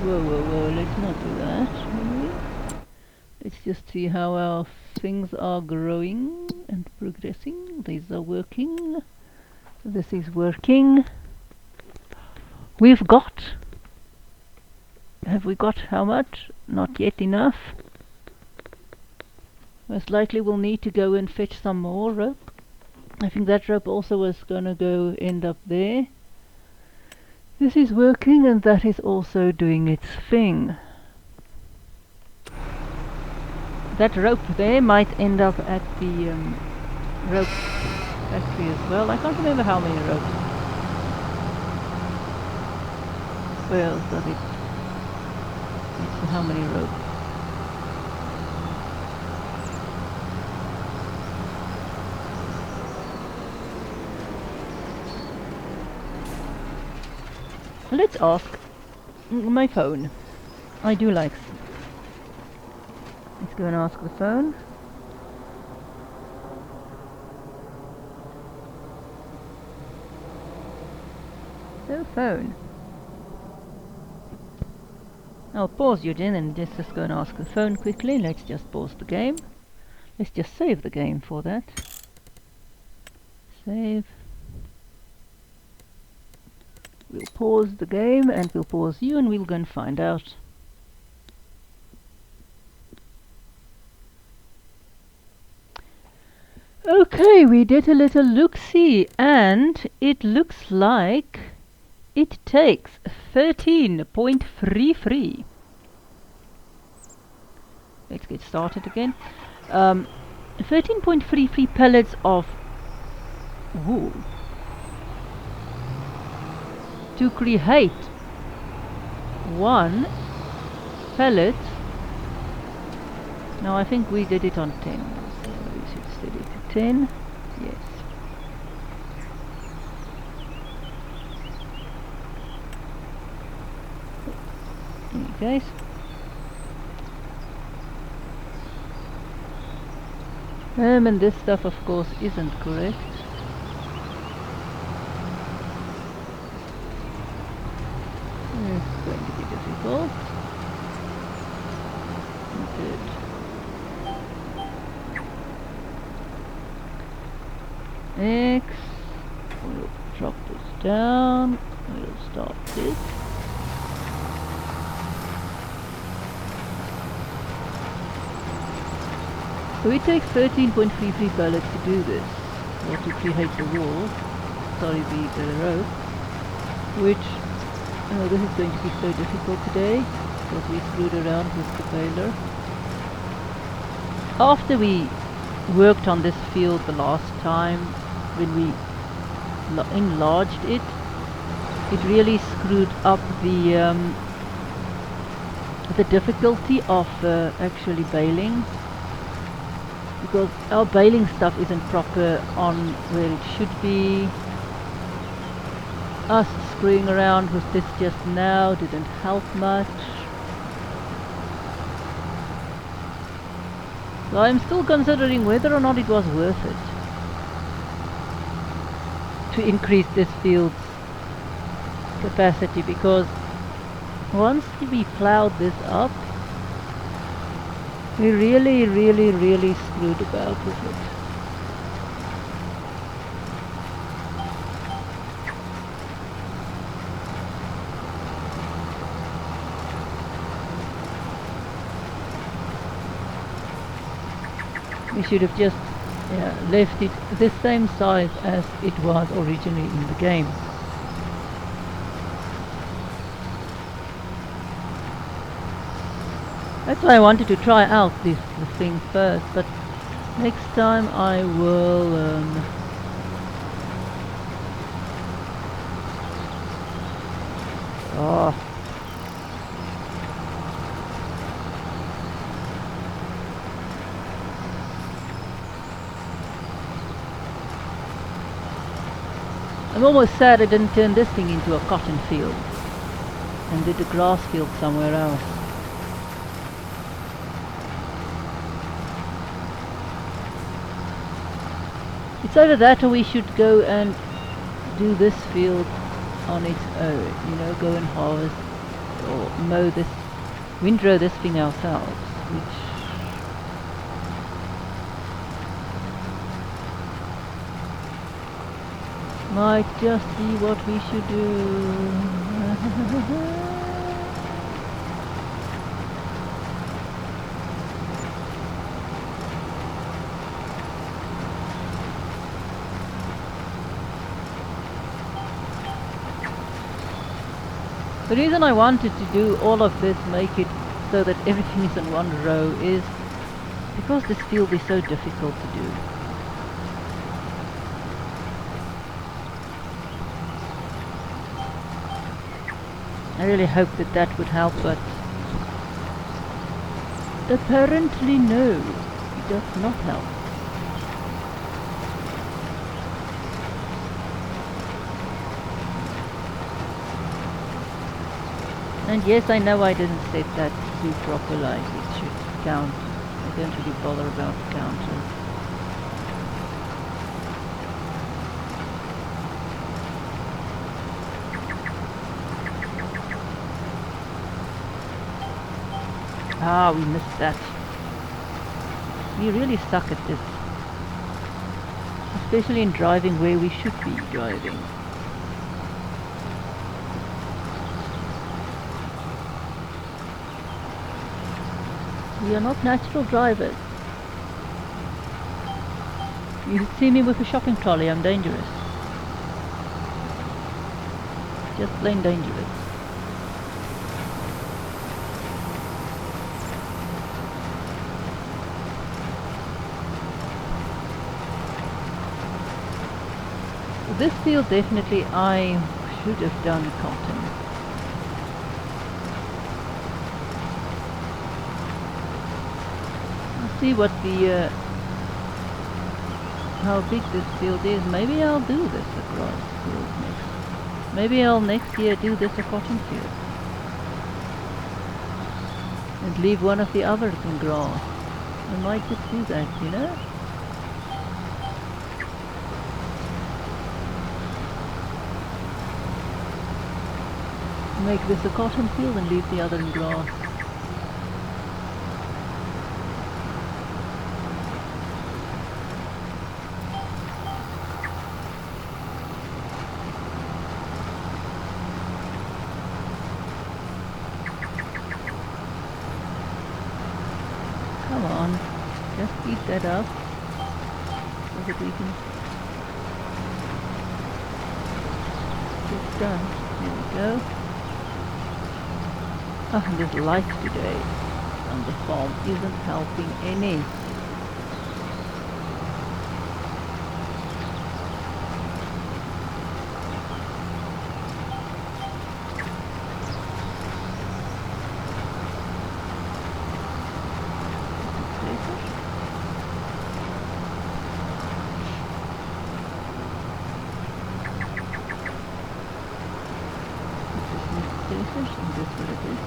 Whoa, let's not do that, shall we? Let's just see how our things are growing and progressing. These are working. This is working. We've got... Have we got how much? Not yet enough. Most likely we'll need to go and fetch some more rope. I think that rope also was gonna go end up there. This is working and that is also doing its thing. That rope there might end up at the rope factory as well. I can't remember how many ropes. Where else does it? Let's see how many ropes. Let's ask my phone. I do like. Let's go and ask the phone. So phone. I'll pause you then and just go and ask the phone quickly. Let's just pause the game. Let's just save the game for that. Save. We'll pause the game and we'll pause you and we'll go and find out. Okay, we did a little look-see and it looks like it takes 13.33. Let's get started again. 13.33 pellets of wool to create one pellet. Now I think we did it on 10. So we should set it to 10. Yes. Okay. And this stuff of course isn't correct. It's going to be difficult. Good. X. We'll drop this down. We'll start this. So it takes 13.33 pellets to do this, or to create the wool, sorry, the rope, which, this is going to be so difficult today, because we screwed around with the baler. After we worked on this field the last time, when we enlarged it, it really screwed up the difficulty of actually baling. Because our baling stuff isn't proper on where it should be. Us screwing around with this just now didn't help much. So I'm still considering whether or not it was worth it to increase this field's capacity, because once we plowed this up, we really screwed about with it. We should have just left it the same size as it was originally in the game. That's why I wanted to try out this thing first, but next time I will I'm almost sad I didn't turn this thing into a cotton field and did a grass field somewhere else. It's either that or we should go and do this field on its own, go and harvest or mow this, windrow this thing ourselves, which might just be what we should do. The reason I wanted to do all of this, make it so that everything is in one row, is because this field is so difficult to do. I really hoped that that would help, but apparently no, it does not help. And yes, I know I didn't set that to proper light. It should count. I don't really bother about counters. Ah, we missed that. We really suck at this. Especially in driving where we should be driving. We are not natural drivers. You should see me with a shopping trolley, I'm dangerous. Just plain dangerous. This field definitely I should have done cotton. Let's see what the how big this field is. Maybe I'll do this a grass field next. Maybe I'll next year do this a cotton field. And leave one of the others in grass. I might just do that, you know? Make this a cotton field and leave the other in grass. Come on, just speed that up so that we can get done. There we go. Ah, this light today on the farm isn't helping any. And this what it is.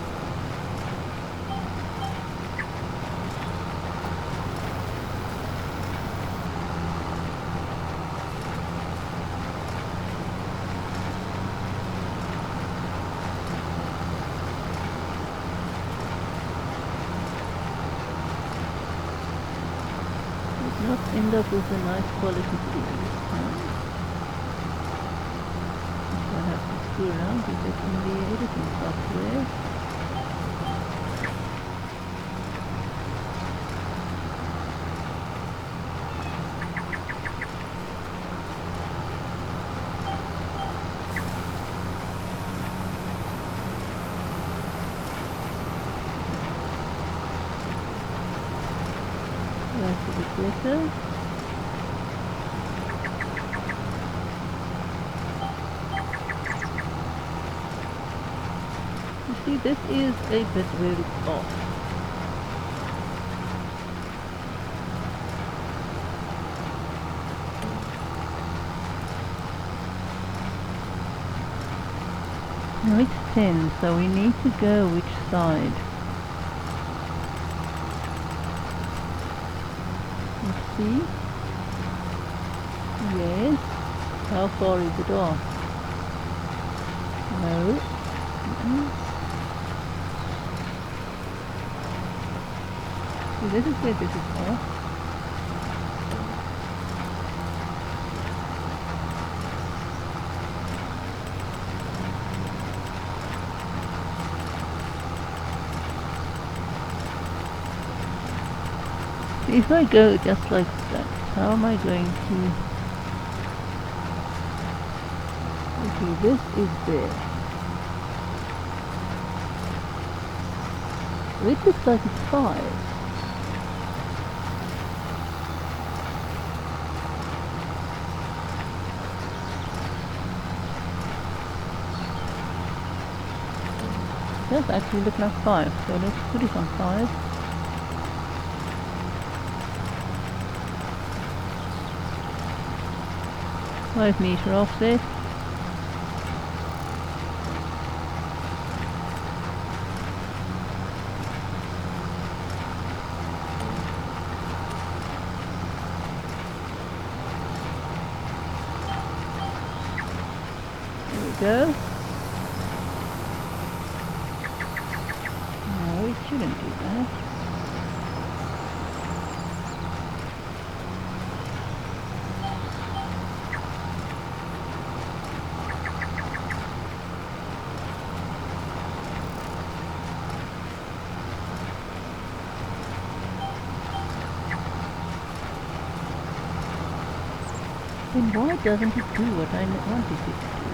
Did not end up with a nice quality tree this time. So I have to screw around with it in the editing software. That's a bit better. You see, this is a bit where it's off. Now it's 10, so we need to go which side? Let's see. Yes. How far is it off? No. See, this is where this is off. If I go just like that, how am I going to... Okay, this is there. It looks like it's 5. It does actually look like 5, so let's put it on 5. $5 meter offset. we go. No, it shouldn't do that. Then why doesn't it do what I wanted it to do?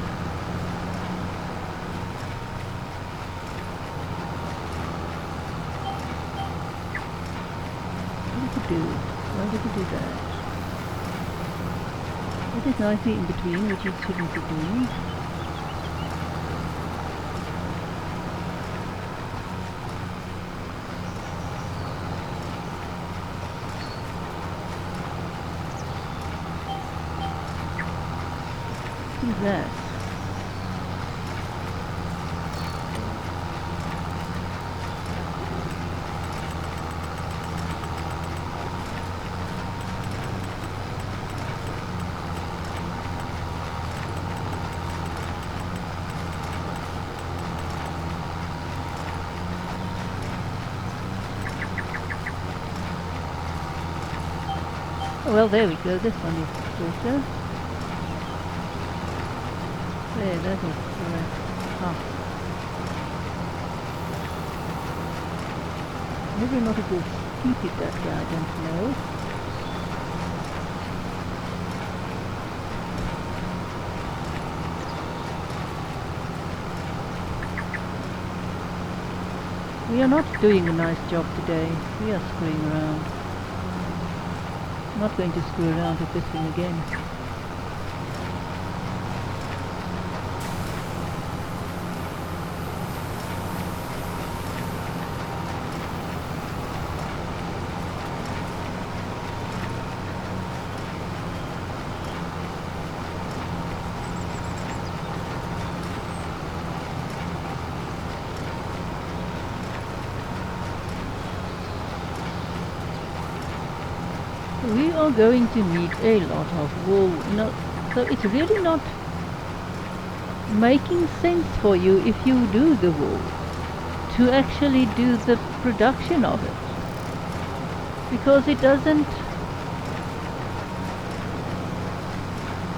What did it do? Why did it do that? It is nicely in between, which it shouldn't be doing. What is that? Oh, well, there we go. This one is closer. There, that is correct. Ah. Maybe not a good keep it that way, I don't know. We are not doing a nice job today. We are screwing around. I'm not going to screw around with this thing again. We are going to need a lot of wool, so it's really not making sense for you if you do the wool to actually do the production of it, because it doesn't,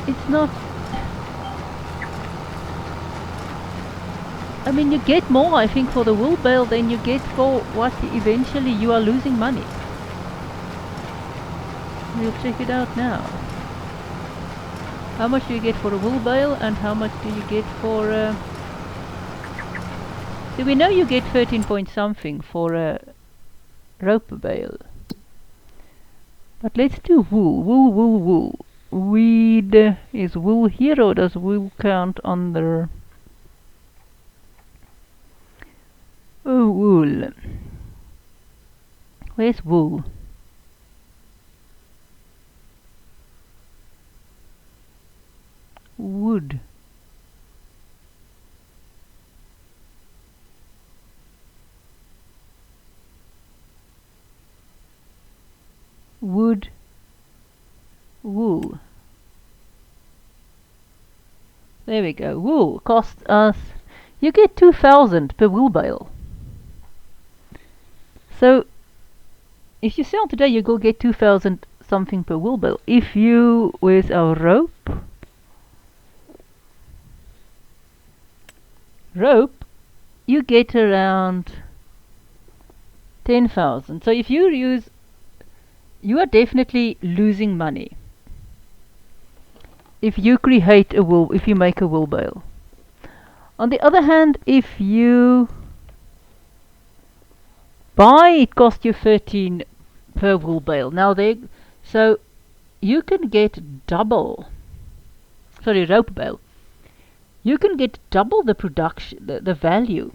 it's not, I mean, you get more, I think, for the wool bale than you get for what eventually you are losing money. We'll check it out now. How much do you get for a wool bale, and how much do you get for so we know you get 13 point something for a rope bale. But let's do wool. Wool. Weed is wool here, or does wool count on the... Oh, wool. Where's wool? Wood. Wood. Wool. There we go. Wool costs us... You get 2,000 per wool bale. So, if you sell today, you go get 2,000 something per wool bale. If you, with our rope, you get around 10,000. So if you use, you are definitely losing money if you create a wool, if you make a wool bale. On the other hand, if you buy, it costs you 13 per wool bale. Now so you can get double, sorry, rope bale. You can get double the production, the value,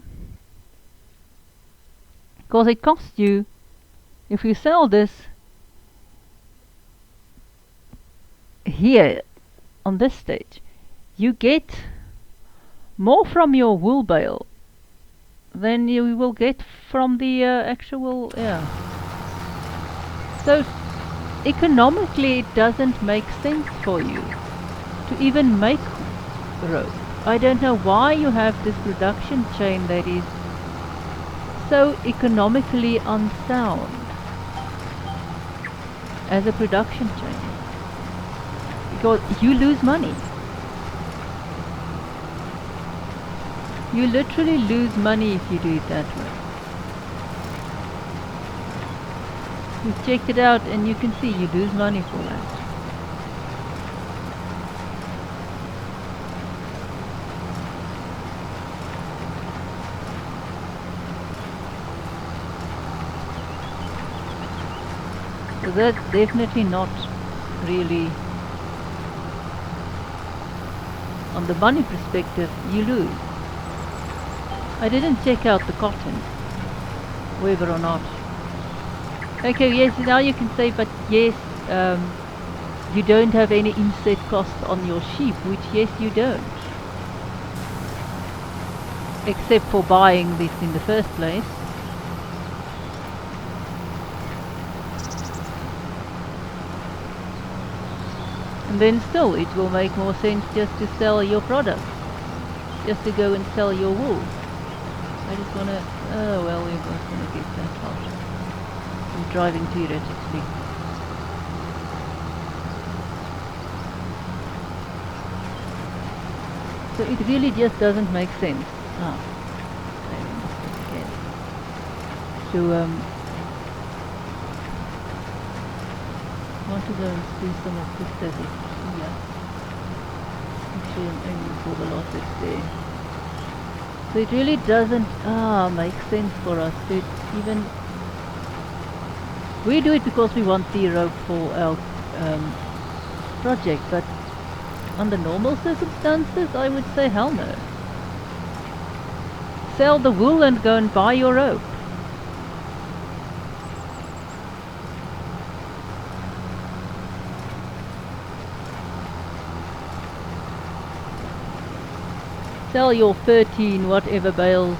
because it costs you, if you sell this here on this stage, you get more from your wool bale than you will get from the actual, So economically it doesn't make sense for you to even make rope. I don't know why you have this production chain that is so economically unsound as a production chain. Because you lose money. You literally lose money if you do it that way. We've checked it out and you can see you lose money for that. So that's definitely not really, on the money perspective, you lose. I didn't check out the cotton, whether or not. Okay, yes, now you can say, but yes, you don't have any inset cost on your sheep, which yes you don't. Except for buying this in the first place. And then still, it will make more sense just to sell your products. Just to go and sell your wool. I just wanna, oh well, we're not gonna get that far. I'm driving too erratically. So it really just doesn't make sense. Ah, I missed it again. So, I want to go and do some of this stuff here. Actually, I'm aiming for the lot that's there. So it really doesn't make sense for us to even... We do it because we want the rope for our project, but under normal circumstances, I would say hell no. Sell the wool and go and buy your rope. Sell your 13 whatever bales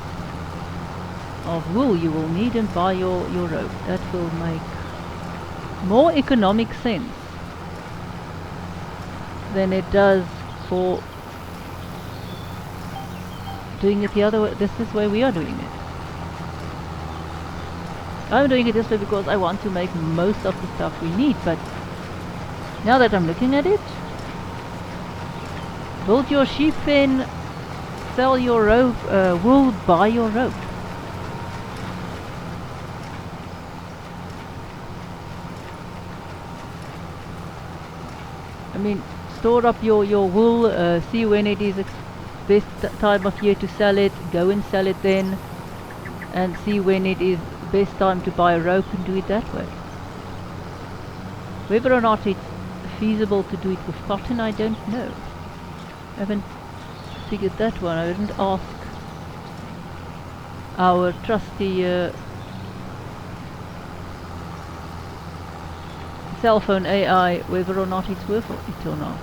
of wool you will need and buy your rope. That will make more economic sense than it does for doing it the other way. This is why we are doing it. I'm doing it this way because I want to make most of the stuff we need, but now that I'm looking at it, build your sheep pen, sell your rope, wool, buy your rope. I mean, store up your wool, see when it is best time of year to sell it, go and sell it then, and see when it is best time to buy a rope and do it that way. Whether or not it's feasible to do it with cotton, I don't know. I haven't figured that one. I didn't ask our trusty cell phone AI whether or not it's worth it or not.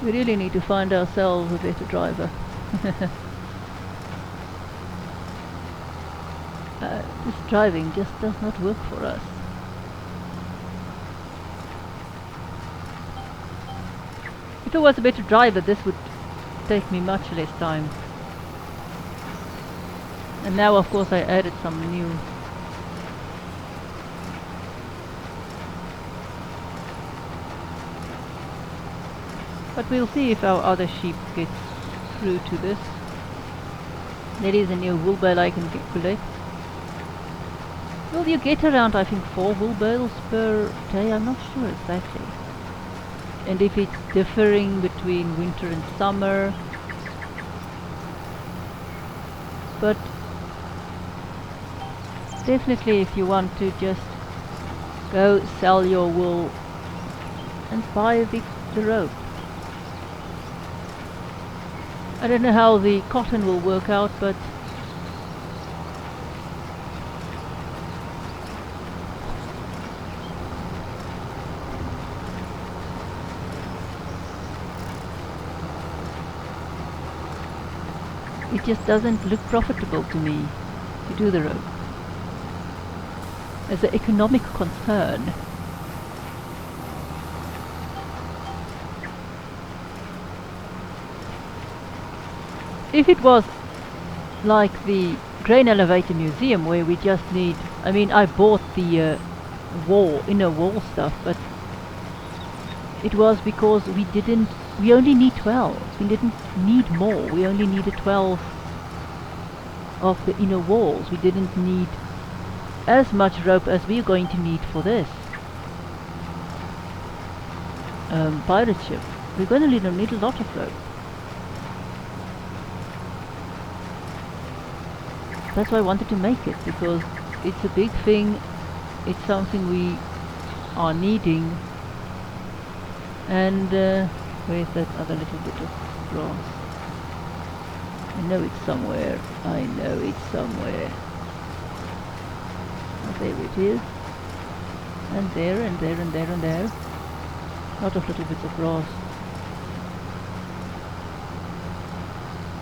We really need to find ourselves a better driver. This driving just does not work for us. If I was a better driver, this would take me much less time. And now of course I added some new but we'll see if our other sheep get through to this. There is a new wool bale I can collect. Well, you get around I think 4 wool bales per day, I'm not sure exactly. And if it's differing between winter and summer. But definitely if you want to just go sell your wool and buy the rope. I don't know how the cotton will work out, but it just doesn't look profitable to me to do the rope. as an economic concern. If it was like the grain elevator museum where we just need, I mean, I bought the inner wall stuff, but it was because we only need 12. We didn't need more. We only needed 12 of the inner walls. We didn't need as much rope as we're going to need for this pirate ship. We're going to need a lot of rope. That's why I wanted to make it, because it's a big thing. It's something we are needing. And where's that other little bit of grass? I know it's somewhere. I know it's somewhere. Oh, there it is. And there, and there, and there, and there. Lot of little bits of grass.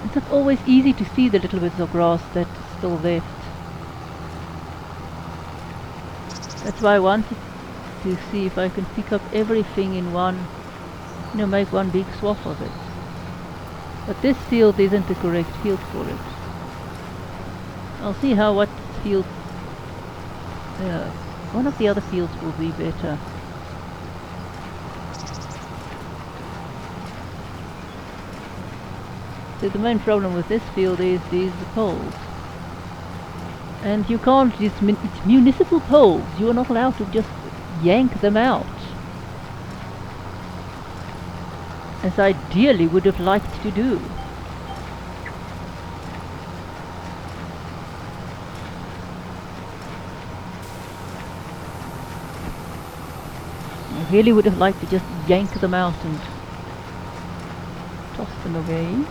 It's not always easy to see the little bits of grass that's still left. That's why I wanted to see if I can pick up everything in one, you know, make one big swath of it. But this field isn't the correct field for it. I'll see what field, one of the other fields will be better. So the main problem with this field is these poles. And you can't, it's municipal poles, you are not allowed to just yank them out. As I ideally would have liked to do. I really would have liked to just yank them out and toss them away.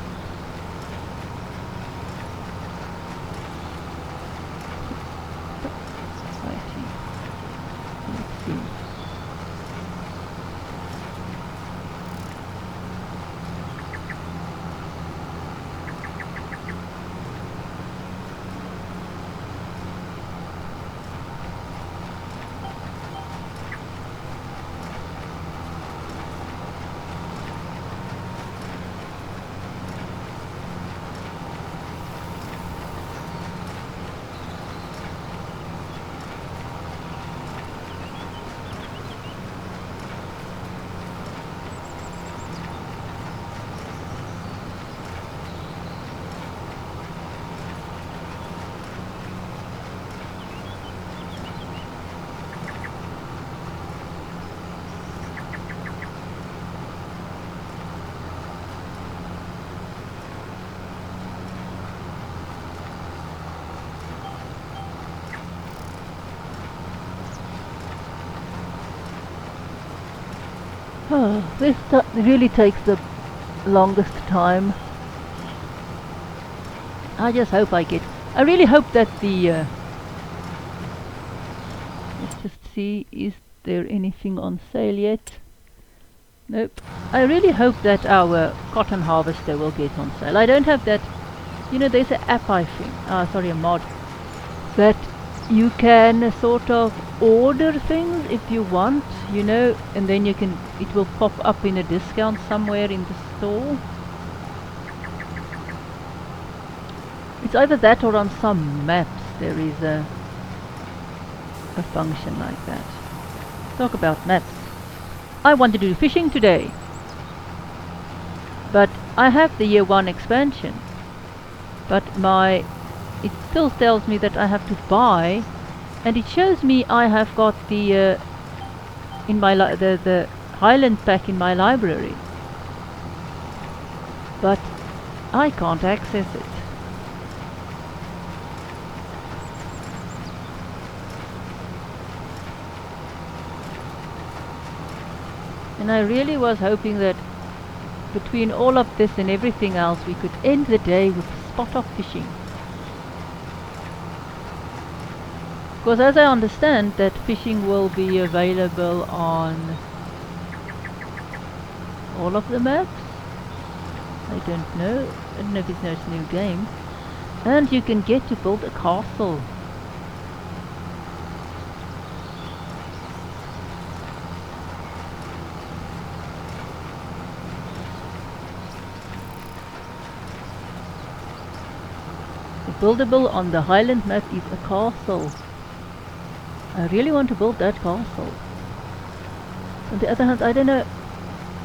Oh, this really takes the longest time. I just hope I really hope that the let's just see, is there anything on sale yet? Nope. I really hope that our cotton harvester will get on sale. I don't have that, you know, there's an app, I think, sorry, a mod, that you can sort of order things if you want, you know, and then you can, it will pop up in a discount somewhere in the store. It's either that or on some maps there is a function like that. Talk about maps. I want to do fishing today, but I have the year 1 expansion, but it still tells me that I have to buy, and it shows me I have got the in my the Highland pack in my library, but I can't access it. And I really was hoping that between all of this and everything else we could end the day with spot-off fishing. Because as I understand that fishing will be available on all of the maps. I don't know if it's a new game. And you can get to build a castle. buildable on the Highland map is a castle. I really want to build that castle. On the other hand, I don't know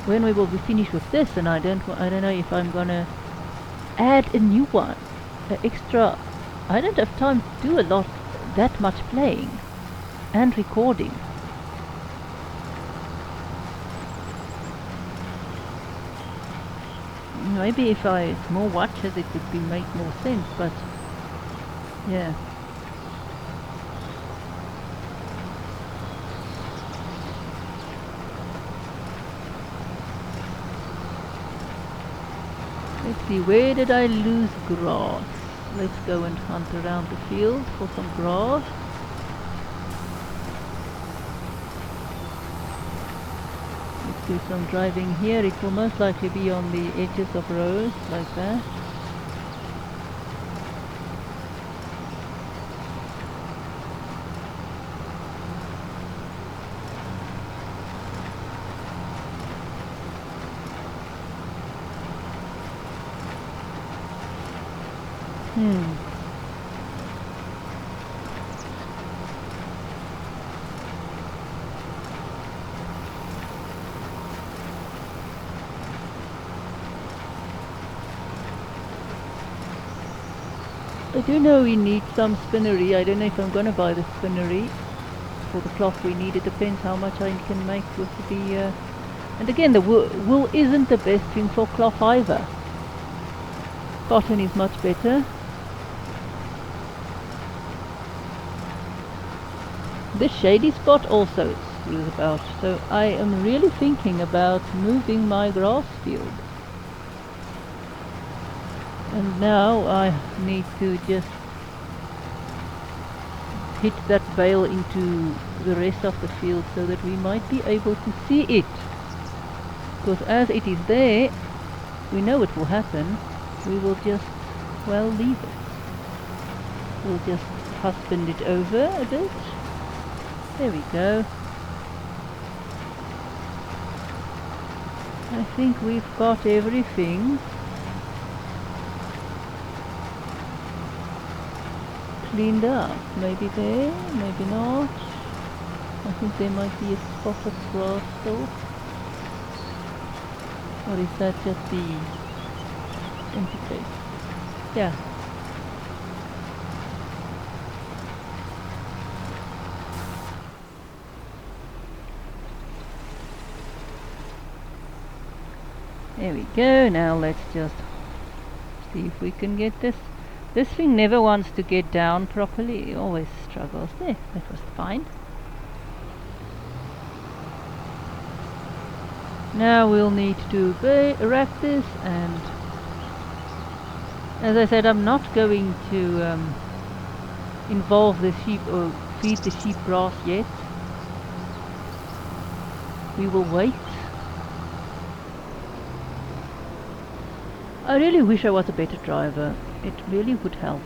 when we will be finished with this, and I don't know if I'm gonna add a new one, an extra. I don't have time to do that much playing and recording. Maybe if I had more watches it would make more sense, but yeah. Let's see, where did I lose grass? Let's go and hunt around the field for some grass. Let's do some driving here. It will most likely be on the edges of roads like that. I do know we need some spinnery. I don't know if I'm going to buy the spinnery for the cloth we need. It depends how much I can make with the... and again, the wool isn't the best thing for cloth either. Cotton is much better. This shady spot also screws about, so I am really thinking about moving my grass field. And now I need to just hit that bale into the rest of the field so that we might be able to see it. Because as it is there, we know it will happen. We will just, well, leave it. We'll just husband it over a bit. There we go. I think we've got everything cleaned up. Maybe there, maybe not. I think there might be a spot of grass still. Or is that just the empty place? Yeah. There we go. Now let's just see if we can get this. This thing never wants to get down properly. It always struggles. There, that was fine. Now we'll need to wrap this, and as I said, I'm not going to involve the sheep or feed the sheep grass yet. We will wait. I really wish I was a better driver. It really would help.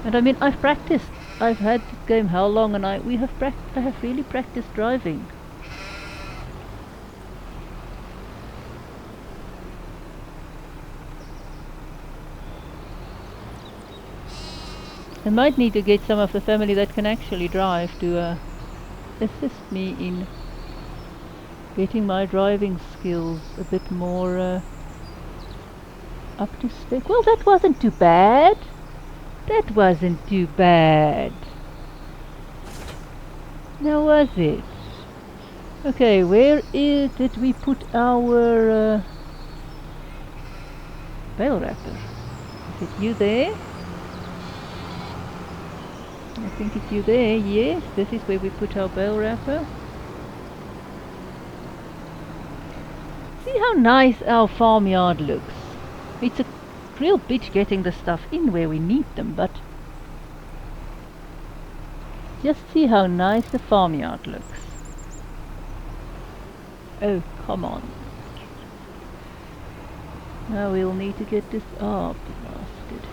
And I mean, I've practiced. I've had this game how long, and I have really practiced driving. I might need to get some of the family that can actually drive to assist me in getting my driving skills a bit more up to spec. Well, that wasn't too bad. That wasn't too bad. Now was it? Okay, where did we put our bale wrapper? Is it you there? I think it's you there, yes. This is where we put our bale wrapper. See how nice our farmyard looks. It's a real bitch getting the stuff in where we need them, but just see how nice the farmyard looks. Oh, come on. Now we'll need to get this up, bastard.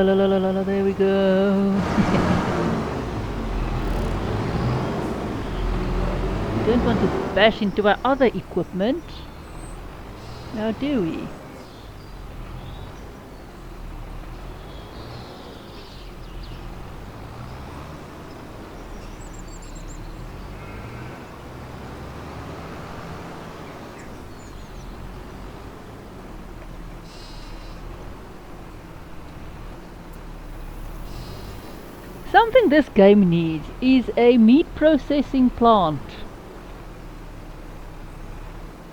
la la la la la la, there we go. We don't want to bash into our other equipment. Now do we? Something this game needs is a meat processing plant.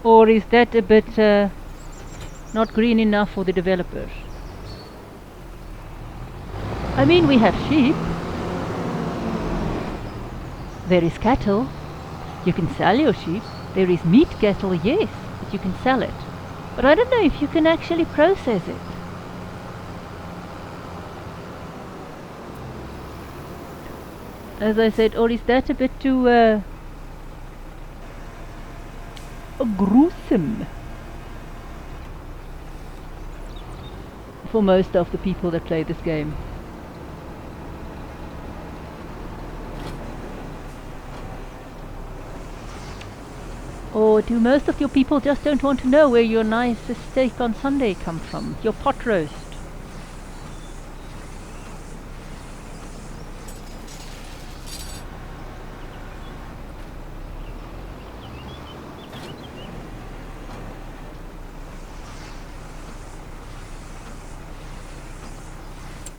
Or is that a bit not green enough for the developers? I mean, we have sheep. There is cattle. You can sell your sheep. There is meat cattle, yes, but you can sell it. But I don't know if you can actually process it. As I said, or is that a bit too gruesome for most of the people that play this game? Or do most of your people just don't want to know where your nice steak on Sunday comes from? Your pot roast?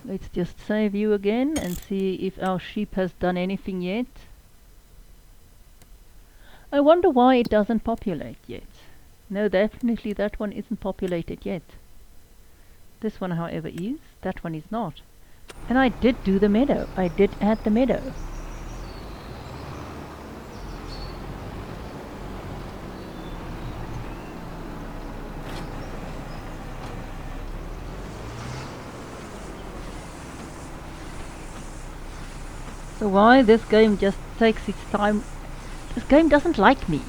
Let's just save you again and see if our sheep has done anything yet. I wonder why it doesn't populate yet. No, definitely that one isn't populated yet. This one, however, is. That one is not. And I did do the meadow. I did add the meadow. So why this game just takes its time? This game doesn't like me.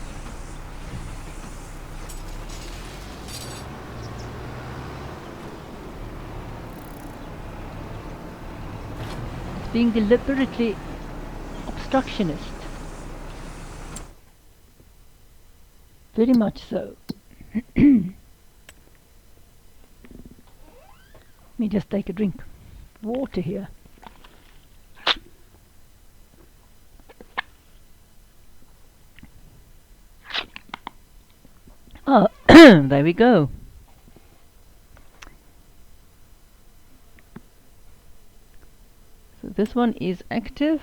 It's being deliberately obstructionist. Very much so. Let me just take a drink of water here. Ah, there we go. So this one is active.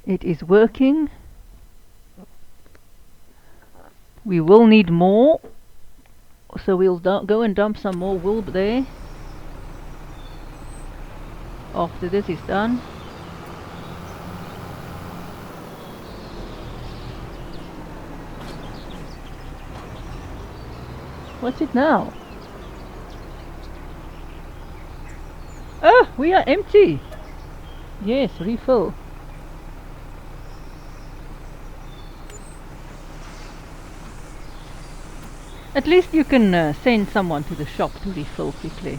It is working. We will need more, so we'll go and dump some more wool there after this is done. What's it now? Oh, we are empty. Yes, refill. At least you can send someone to the shop to refill quickly,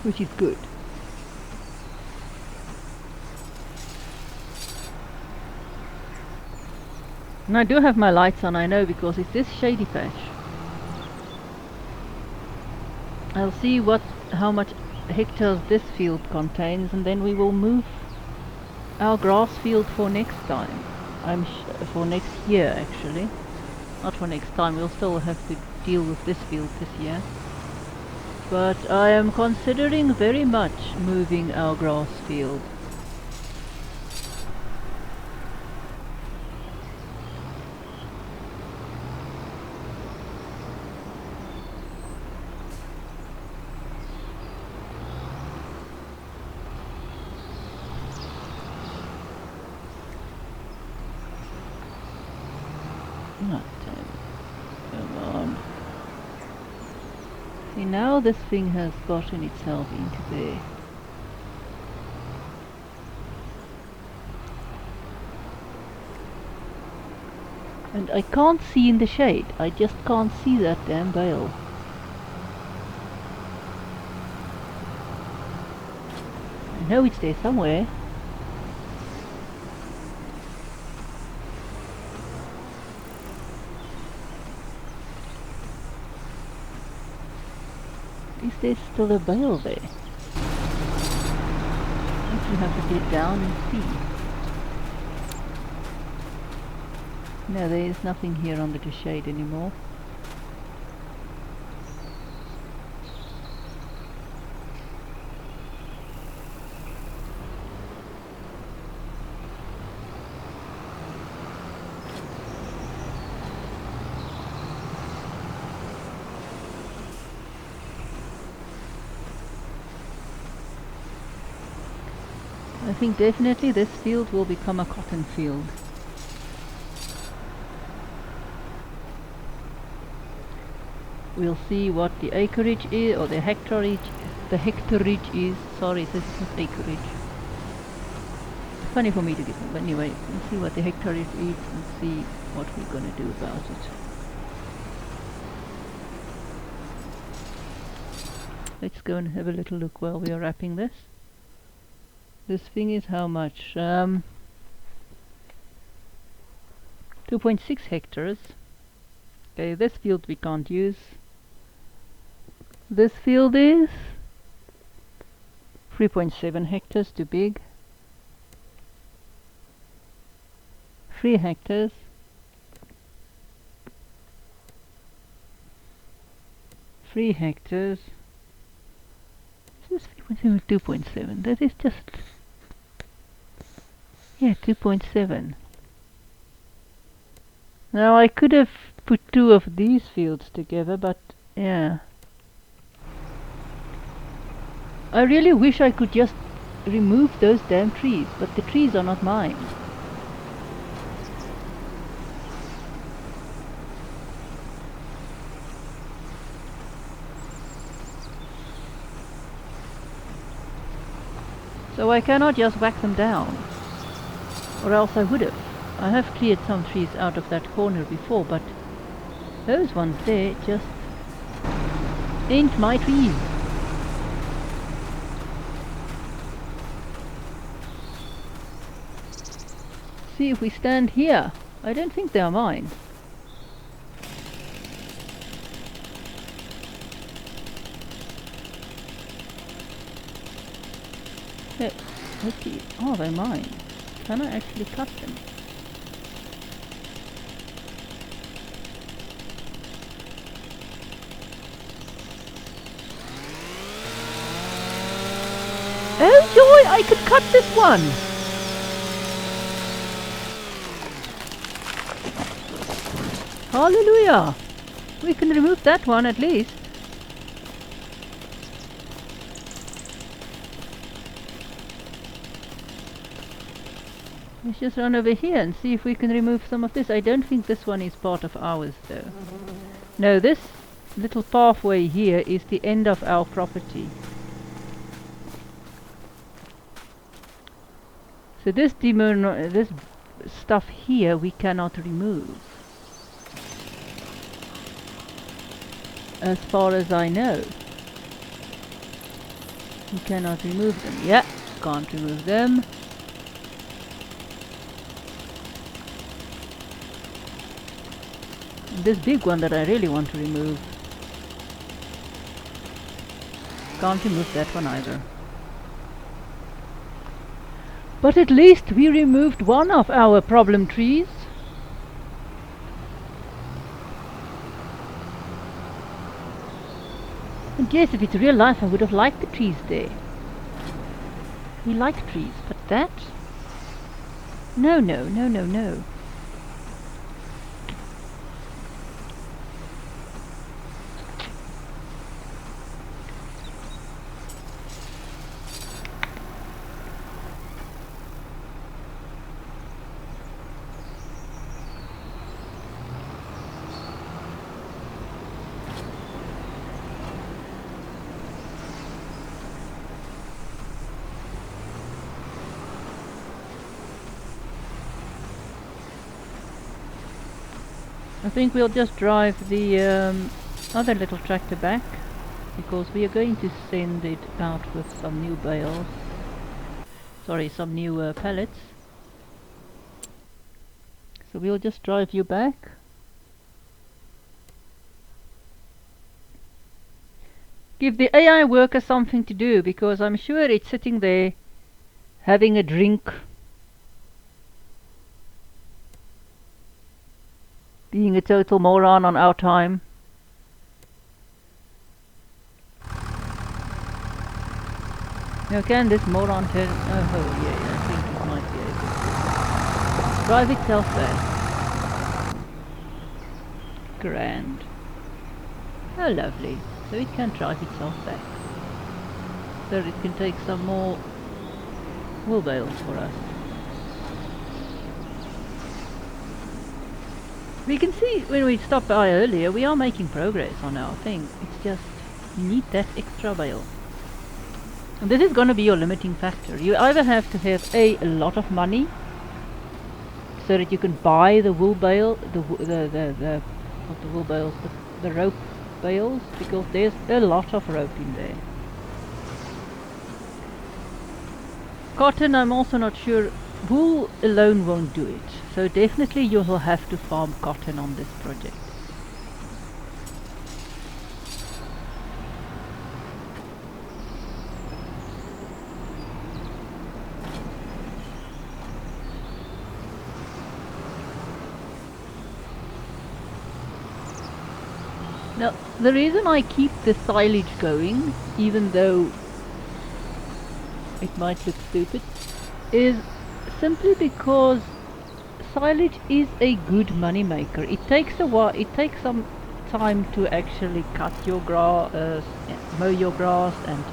which is good. And I do have my lights on, I know, because it's this shady patch. I'll see how much hectares this field contains, and then we will move our grass field for next time. For next year, actually. Not for next time, we'll still have to deal with this field this year. But I am considering very much moving our grass field. See, now this thing has gotten itself into there. And I can't see in the shade. I just can't see that damn bale. I know it's there somewhere. Is there still a bale there? I actually have to get down and see. No, there is nothing here under the shade anymore. I think definitely this field will become a cotton field. We'll see what the acreage is, or the hectareage is. Sorry, this is not acreage. It's funny for me to get them, but anyway, we'll see what the hectareage is and see what we're gonna do about it. Let's go and have a little look while we are wrapping this. This thing is how much? 2.6 hectares. Okay, this field we can't use. This field is 3.7 hectares, too big. 3 hectares. 3 hectares. This is 3.7 or 2.7. That is just... yeah, 2.7. Now I could have put 2 of these fields together, but yeah. I really wish I could just remove those damn trees, but the trees are not mine. So I cannot just whack them down, or else I would have. I have cleared some trees out of that corner before, but those ones there just ain't my trees. See, if we stand here, I don't think they are mine. Let's see. Oh, they're mine. Can I actually cut them? Oh joy! I could cut this one! Hallelujah! We can remove that one at least. Let's just run over here and see if we can remove some of this. I don't think this one is part of ours though. No, this little pathway here is the end of our property. So this stuff here we cannot remove. As far as I know. We cannot remove them. Yeah, can't remove them. This big one that I really want to remove. Can't remove that one either. But at least we removed one of our problem trees. And yes, if it's real life I would have liked the trees there. We like trees, but that? No, no, no, no, no. I think we'll just drive the other little tractor back, because we are going to send it out with some new bales. Sorry, some new pallets. So we'll just drive you back. Give the AI worker something to do, because I'm sure it's sitting there having a drink, being a total moron on our time. Now can this moron turn... Oh yeah, I think it might be able to drive itself back. Grand. Oh lovely. So it can drive itself back. So it can take some more wool bales for us. We can see when we stopped by earlier, we are making progress on our thing. It's just, you need that extra bale. And this is going to be your limiting factor. You either have to have a lot of money so that you can buy the wool bale, not the wool bales, the rope bales, because there's a lot of rope in there. Cotton, I'm also not sure. Wool alone won't do it, so definitely you will have to farm cotton on this project. Now, the reason I keep the silage going, even though it might look stupid, is simply because silage is a good money maker. It takes a while, it takes some time to actually cut your grass, mow your grass, and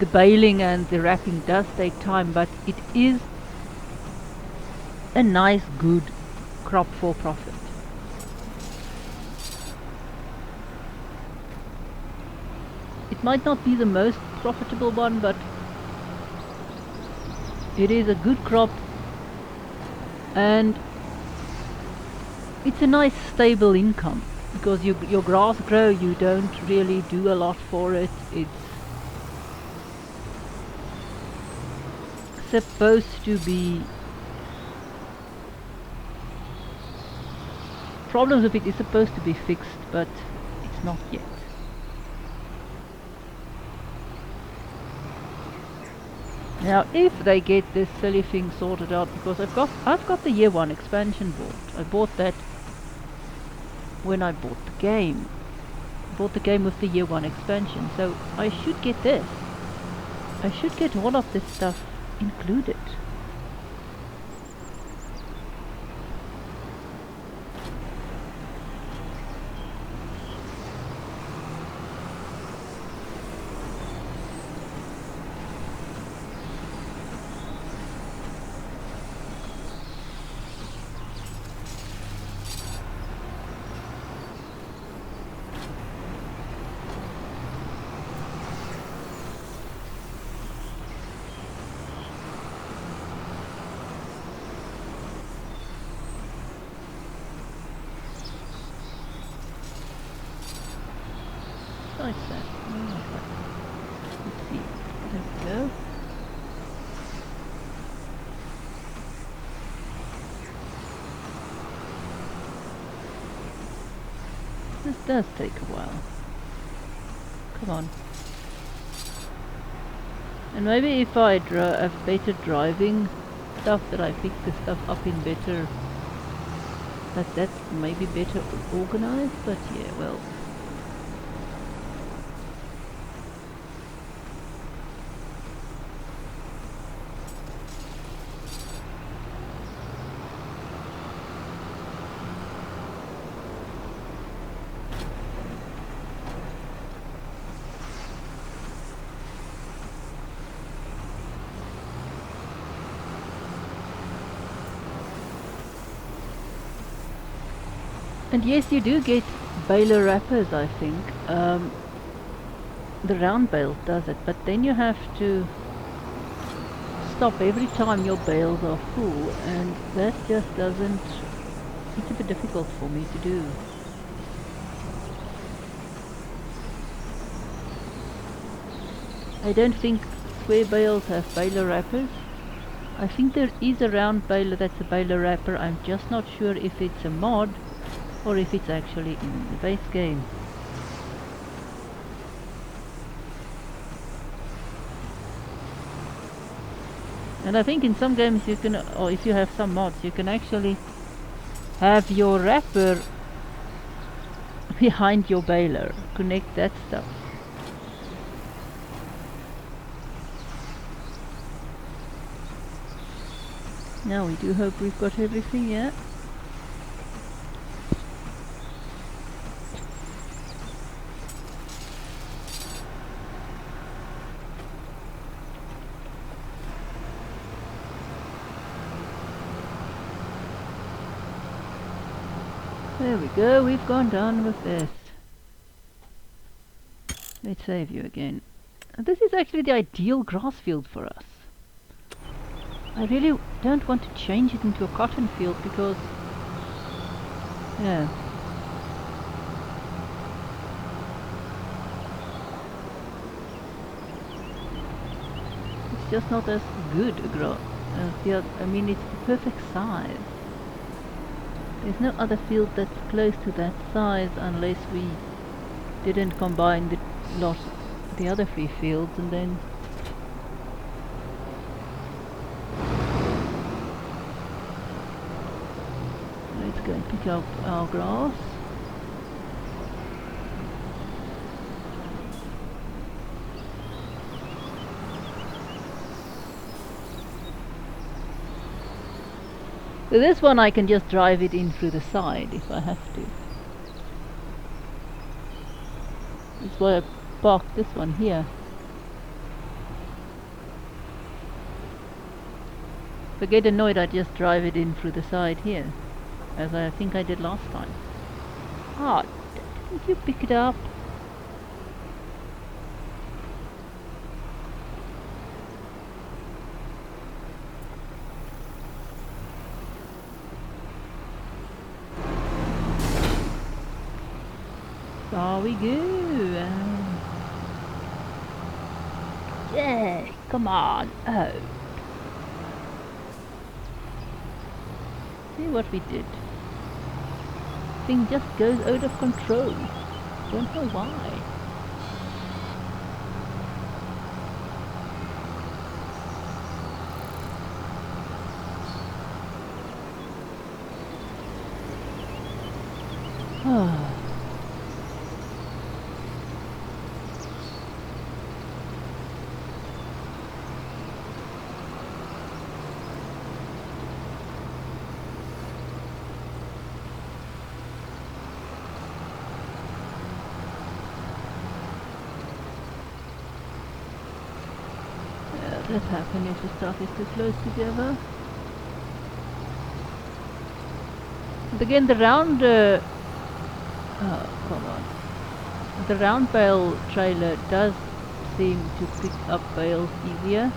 the baling and the wrapping does take time, but it is a nice good crop for profit. It might not be the most profitable one, but it is a good crop, and it's a nice stable income, because your grass grow, you don't really do a lot for it. It's supposed to be... Problems with it is supposed to be fixed, but it's not yet. Now, if they get this silly thing sorted out, because I've got the year 1 expansion bought. I bought that when I bought the game. I bought the game with the year 1 expansion, so I should get this. I should get all of this stuff included. Nice set. Let's see. There we go. This does take a while. Come on. And maybe if I have better driving stuff, that I pick the stuff up in better... That's maybe better organized, but yeah, well... And yes, you do get baler wrappers, I think. The round bale does it, but then you have to stop every time your bales are full, and that just doesn't it's a bit difficult for me to do. I don't think square bales have baler wrappers. I think there is a round baler that's a baler wrapper. I'm just not sure if it's a mod or if it's actually in the base game. And I think in some games you can, or if you have some mods, you can actually have your wrapper behind your baler. Connect that stuff. Now we do hope we've got everything, yeah? There we go, we've gone down with this. Let's save you again. And this is actually the ideal grass field for us. I really don't want to change it into a cotton field because, yeah. It's just not as good a grass as the other. I mean, it's the perfect size. There's no other field that's close to that size unless we didn't combine the other 3 fields and then let's go and pick up our grass. So this one I can just drive it in through the side if I have to. That's why I parked this one here. If I get annoyed, I just drive it in through the side here, as I think I did last time. Ah, didn't you pick it up? There we go. Yeah, come on. Oh. See what we did. Thing just goes out of control. Don't know why. Ah. That happens if the stuff is too close together. But again, the round come on. The round bale trailer does seem to pick up bales easier.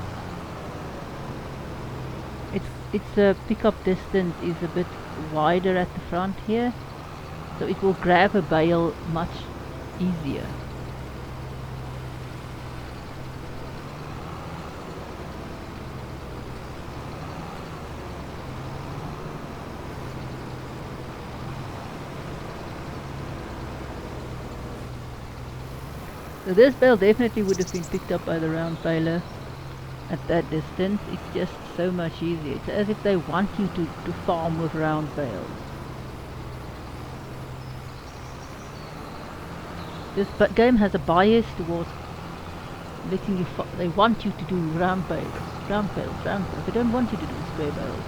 Its pickup distance is a bit wider at the front here, so it will grab a bale much easier. So this bale definitely would have been picked up by the round baler at that distance. It's just so much easier. It's as if they want you to farm with round bales. This game has a bias towards letting you they want you to do round bales. They don't want you to do square bales.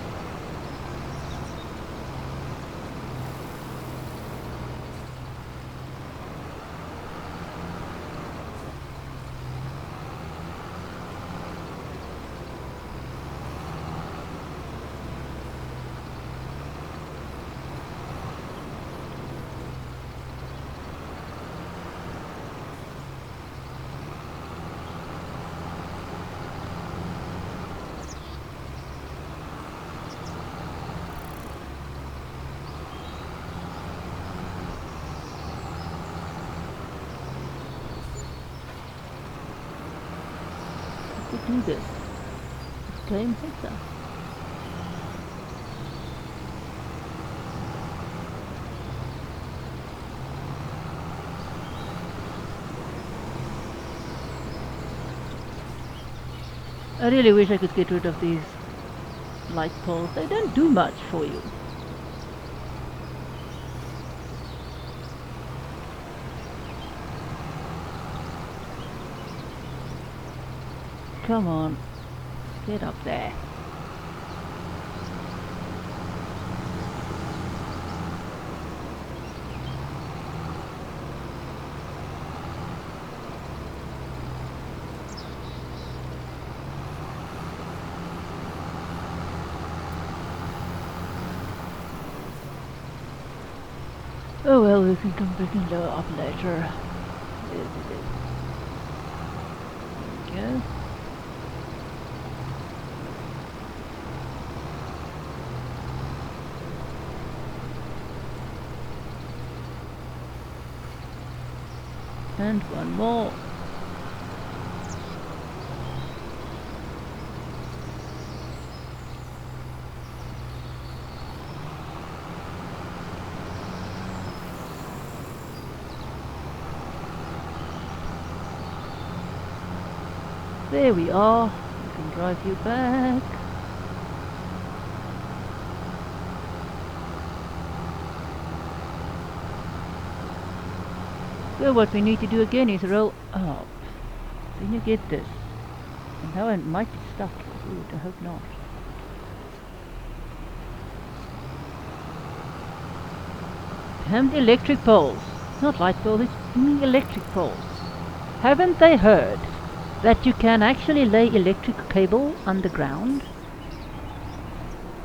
do this. This game hates us. I really wish I could get rid of these light poles. They don't do much for you. Come on, get up there. Oh well, we can come back and lower up later. There we go. And one more. There we are. We can drive you back. So what we need to do again is roll up. Then you get this. And now I might be stuck. Ooh, I hope not. Damn the electric poles. Not light poles, it's electric poles. Haven't they heard that you can actually lay electric cable underground?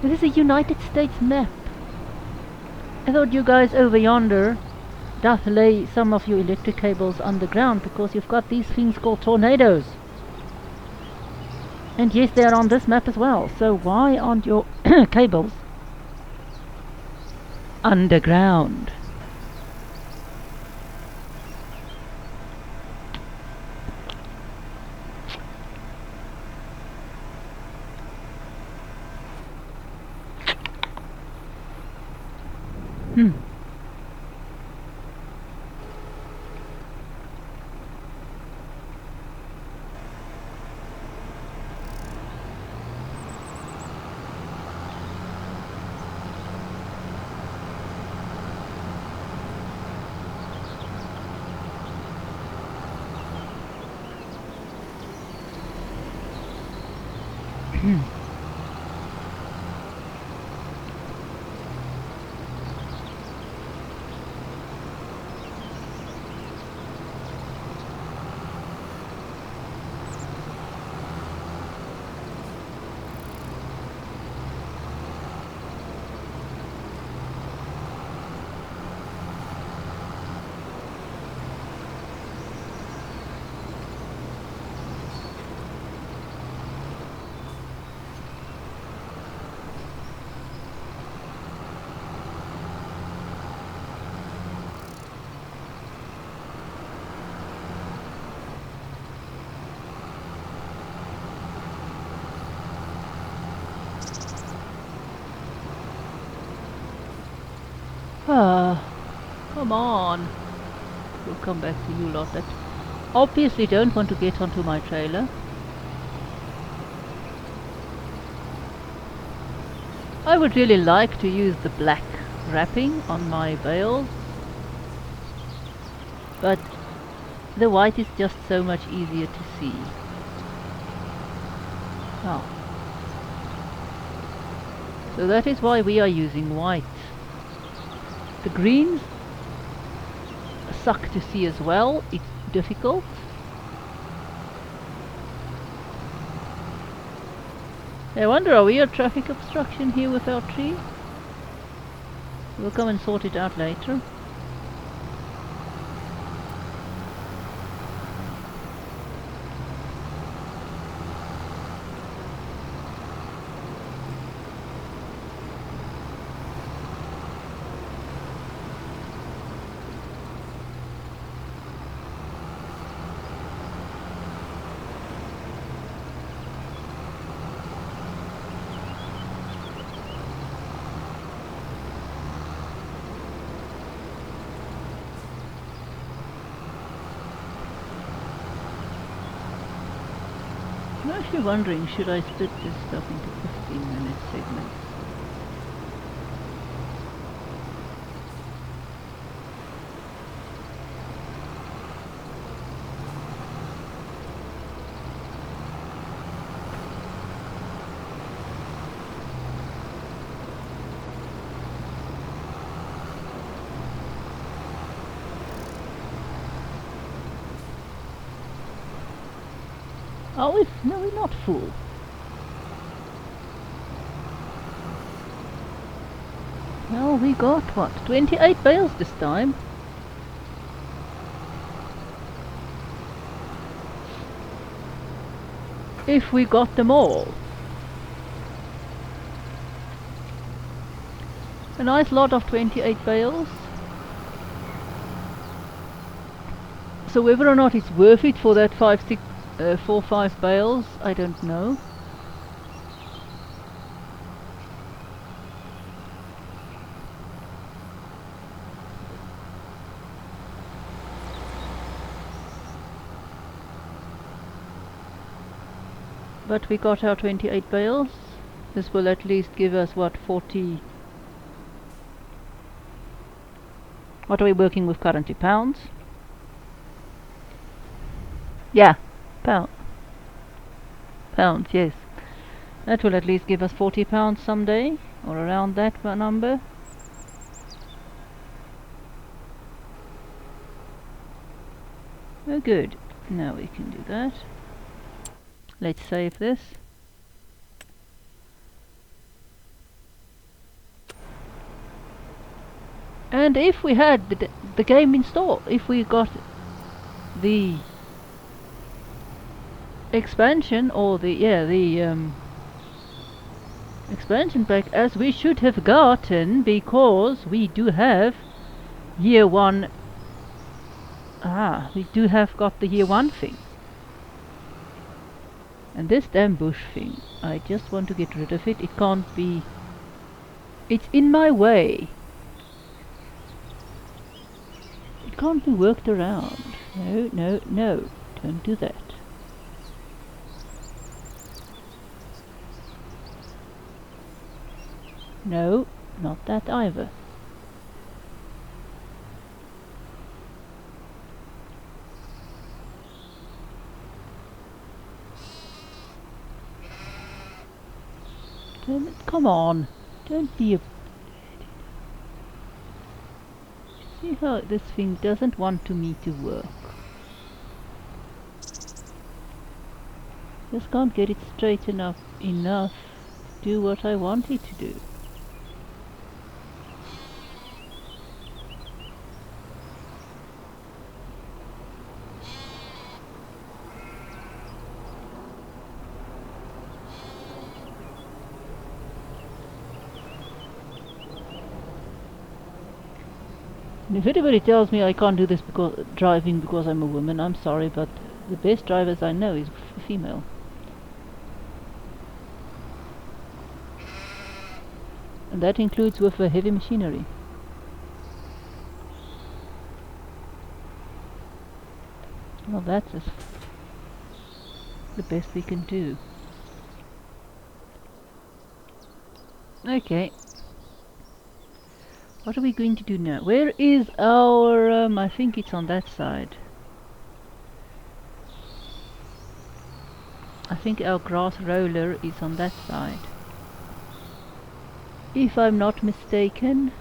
This is a United States map. I thought you guys over yonder doth lay some of your electric cables underground because you've got these things called tornadoes. And yes, they are on this map as well. So why aren't your cables underground? Come on. We'll come back to you lot that obviously don't want to get onto my trailer. I would really like to use the black wrapping on my bales, but the white is just so much easier to see. Oh. So that is why we are using white. The greens suck to see as well, it's difficult. I wonder, are we a traffic obstruction here with our tree? We'll come and sort it out later. I'm actually wondering, should I split this stuff into 15-minute segments? Are we? No, we're not full. Well, we got, what, 28 bales this time? If we got them all. A nice lot of 28 bales. So whether or not it's worth it for that 4-5 bales, I don't know. But we got our 28 bales. This will at least give us, what, 40... What are we working with currently? Pounds? Yeah, pounds, yes. That will at least give us 40 pounds someday, or around that number. Oh good, now we can do that. Let's save this. And if we had the game installed, if we got the expansion, or the expansion pack, as we should have gotten, because we do have year 1. We do have got the year 1 thing. And this damn bush thing, I just want to get rid of it. It can't be... It's in my way. It can't be worked around. No, no, no. Don't do that. No, not that either. Come on, don't be a... See how this thing doesn't want me to work. Just can't get it straight enough to do what I want it to do. And if anybody tells me I can't do this driving because I'm a woman, I'm sorry, but the best drivers I know is female. And that includes with heavy machinery. Well, that's the best we can do. Okay. What are we going to do now? Where is our... I think it's on that side. I think our grass roller is on that side. If I'm not mistaken.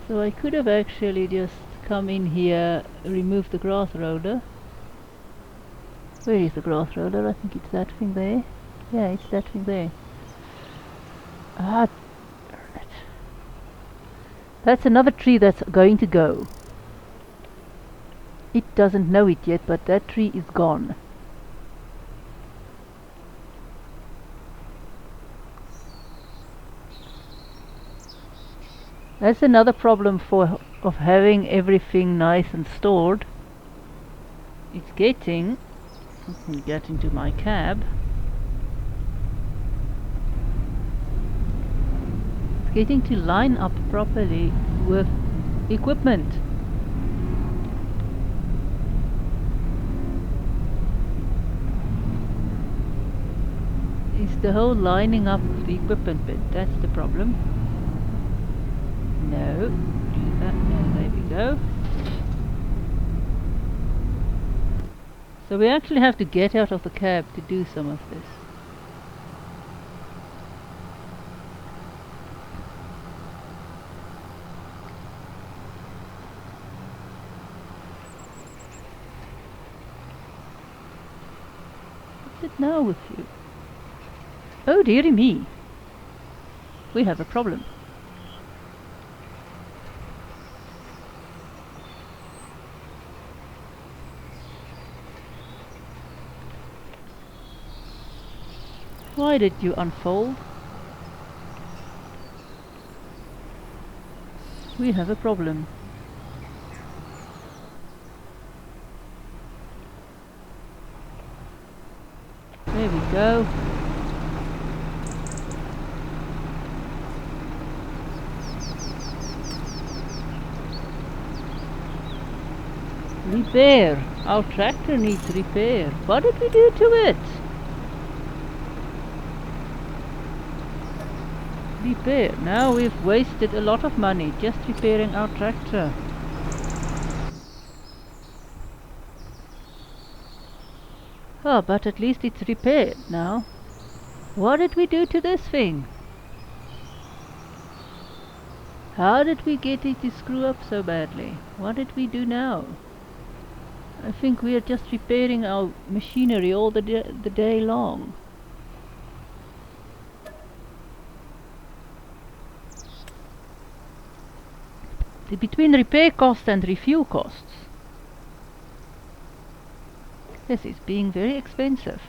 So I could have actually just come in here, remove the grass roller. Where is the grass roller? I think it's that thing there. Yeah, it's that thing there. Ah, darn it. That's another tree that's going to go. It doesn't know it yet, but that tree is gone. That's another problem of having everything nice and stored. It's getting... Let me get into my cab. It's getting to line up properly with equipment. It's the whole lining up of the equipment bit, that's the problem. No, do that, no, there we go. So we actually have to get out of the cab to do some of this. What's it now with you? Oh dearie me, we have a problem. Why did you unfold? We have a problem. There we go. Repair. Our tractor needs repair. What did we do to it? Repair. Now we've wasted a lot of money just repairing our tractor. Oh, but at least it's repaired now. What did we do to this thing? How did we get it to screw up so badly? What did we do now? I think we are just repairing our machinery all the day long. Between repair costs and refuel costs, this is being very expensive.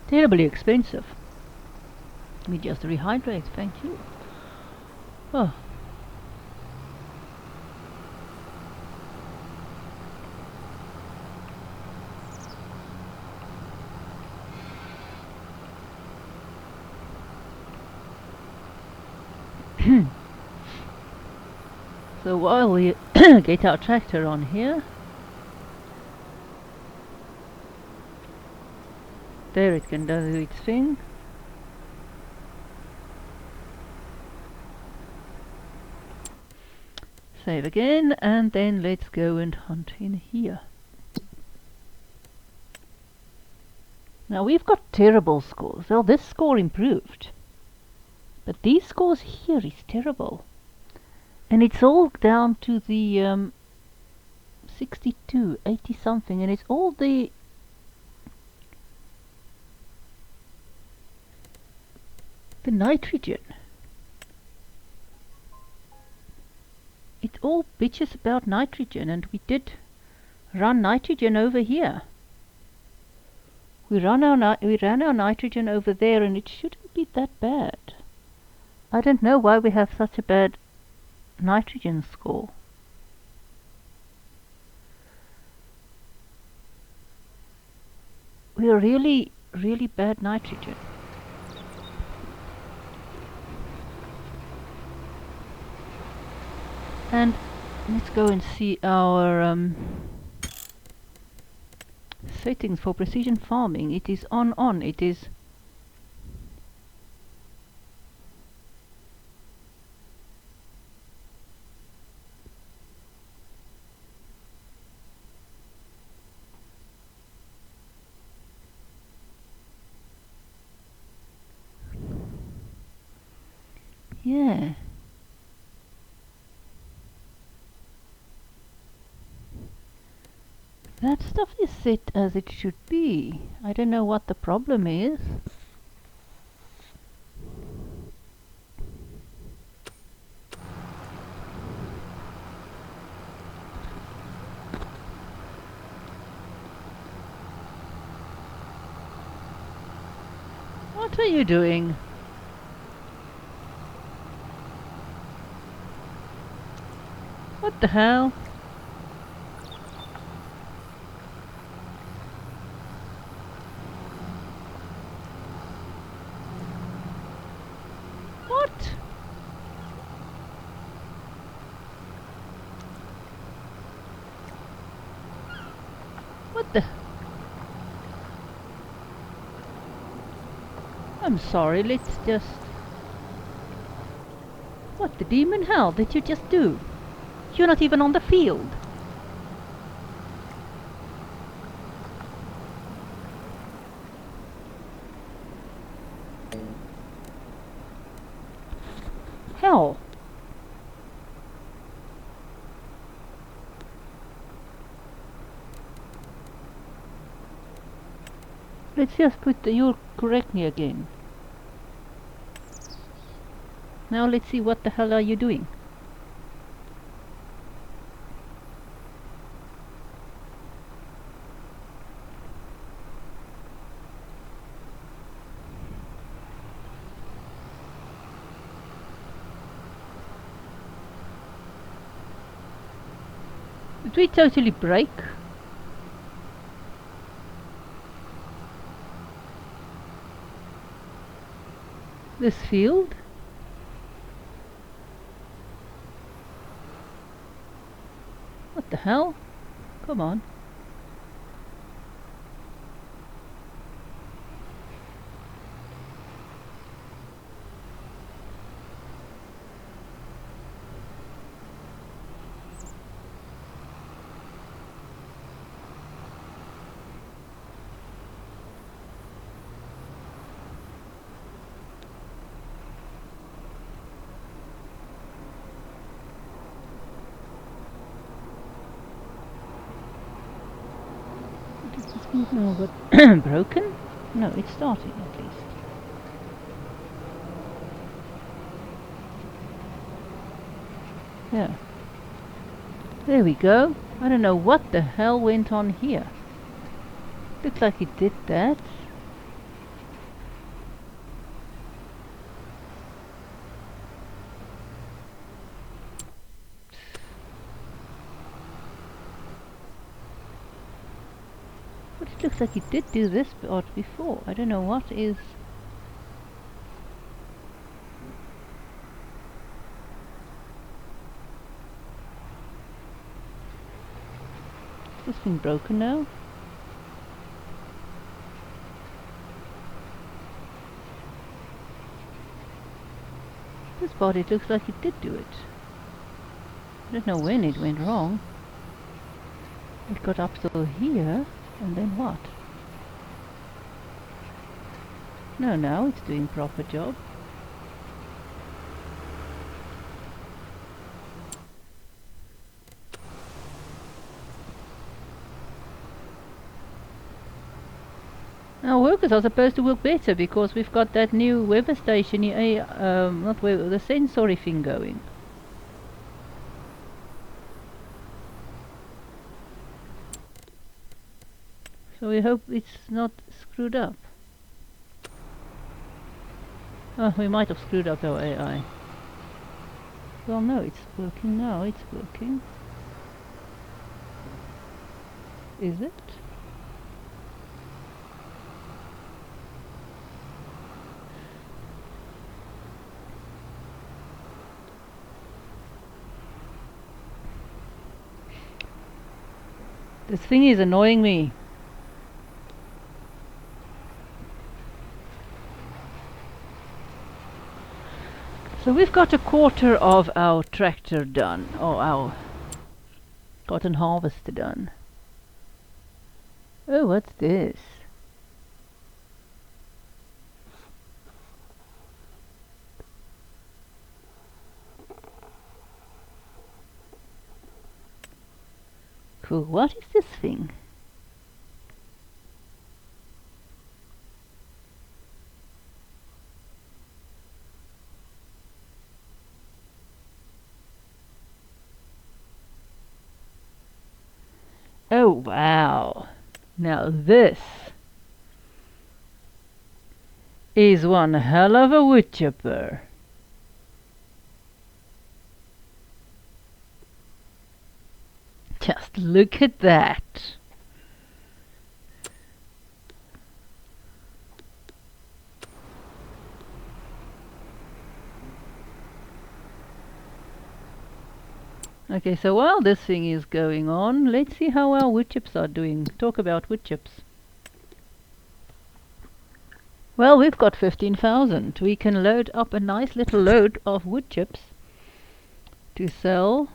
Terribly expensive. We just rehydrate, thank you. Oh. So while we get our tractor on here, there it can do its thing. Save again, and then let's go and hunt in here. Now we've got terrible scores. Well, this score improved, but these scores here is terrible. And it's all down to the 62, 80 something, and it's all the nitrogen. It all bitches about nitrogen, and we did run nitrogen over here. We ran our nitrogen over there, and it shouldn't be that bad. I don't know why we have such a bad nitrogen score. We are really bad nitrogen. And let's go and see our settings for precision farming. It is on. It is yeah. That stuff is set as it should be. I don't know what the problem is. What are you doing? What the hell? What? What the? I'm sorry, let's just... What the demon hell did you just do? You're not even on the field. Hell. Let's just put the... You'll correct me again. Now let's see what the hell are you doing. Did we totally break? This field? What the hell? Come on. No, but broken? No, it's starting at least. Yeah. There we go. I don't know what the hell went on here. Looks like it did that. But it looks like it did do this part before. I don't know what is... Is this thing broken now? This part it looks like it did do it. I don't know when it went wrong. It got up to here, and then what? No, now it's doing proper job. Our workers are supposed to work better because we've got that new weather station, not weather, the sensory thing going. So we hope it's not screwed up. Oh, we might have screwed up our AI. Well, no, it's working now, it's working. Is it? This thing is annoying me. So we've got a quarter of our tractor done, or our cotton harvester done. Oh, what's this? Cool, what is this thing? Oh, wow. Now this is one hell of a wood chipper. Just look at that. Okay, so while this thing is going on, let's see how our wood chips are doing. Talk about wood chips. Well, we've got 15,000. We can load up a nice little load of wood chips to sell.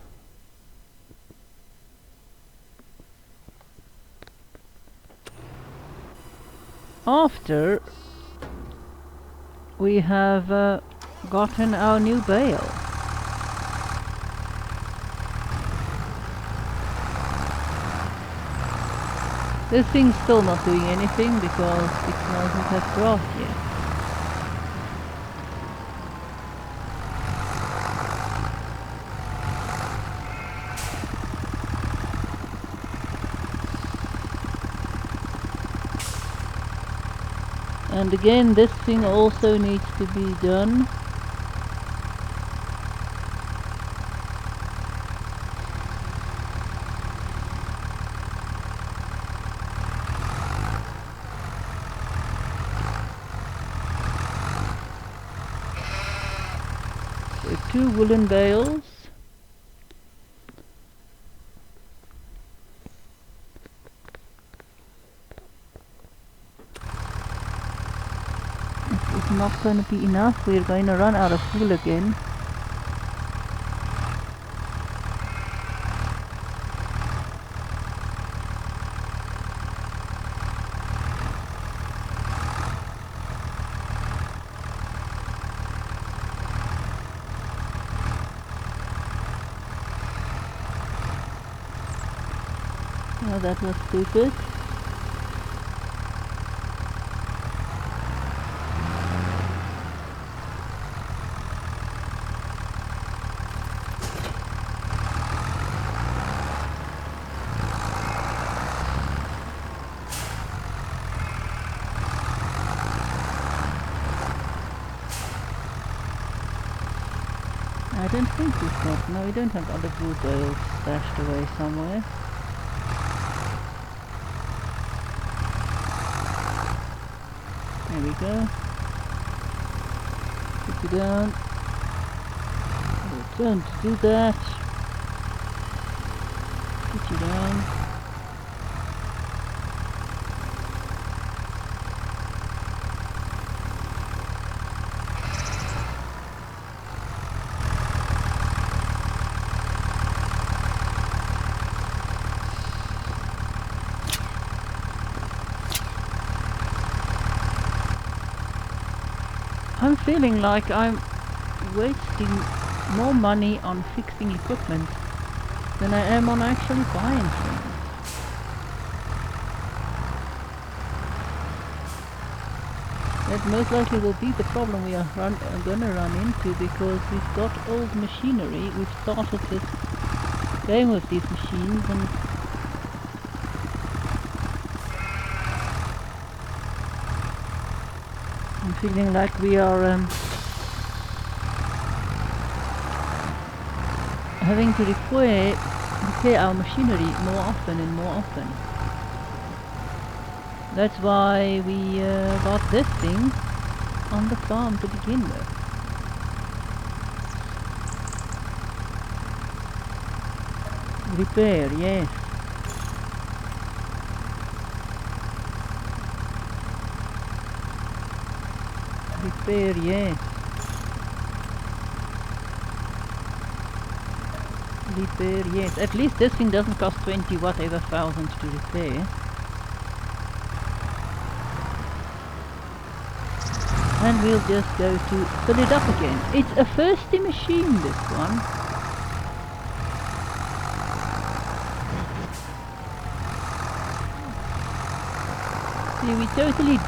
After we have gotten our new bale. This thing's still not doing anything because it doesn't have grass yet. And again, this thing also needs to be done. So 2 woolen bales. This is not going to be enough. We're going to run out of wool again. Oh, that was stupid. I don't think we've got... No, we don't have other wool bales stashed away somewhere. There we go. Put you down. Oh, don't do that. Put you down. I'm feeling like I'm wasting more money on fixing equipment than I am on actually buying things. That most likely will be the problem we are gonna run into, because we've got old machinery. We've started this game with these machines, and I'm feeling like we are having to repair our machinery more often and more often. That's why we got this thing on the farm to begin with. Repair, yes. Repair, yes. Repair, yes. At least this thing doesn't cost 20 whatever thousand to repair. And we'll just go to fill it up again. It's a thirsty machine, this one. See, we totally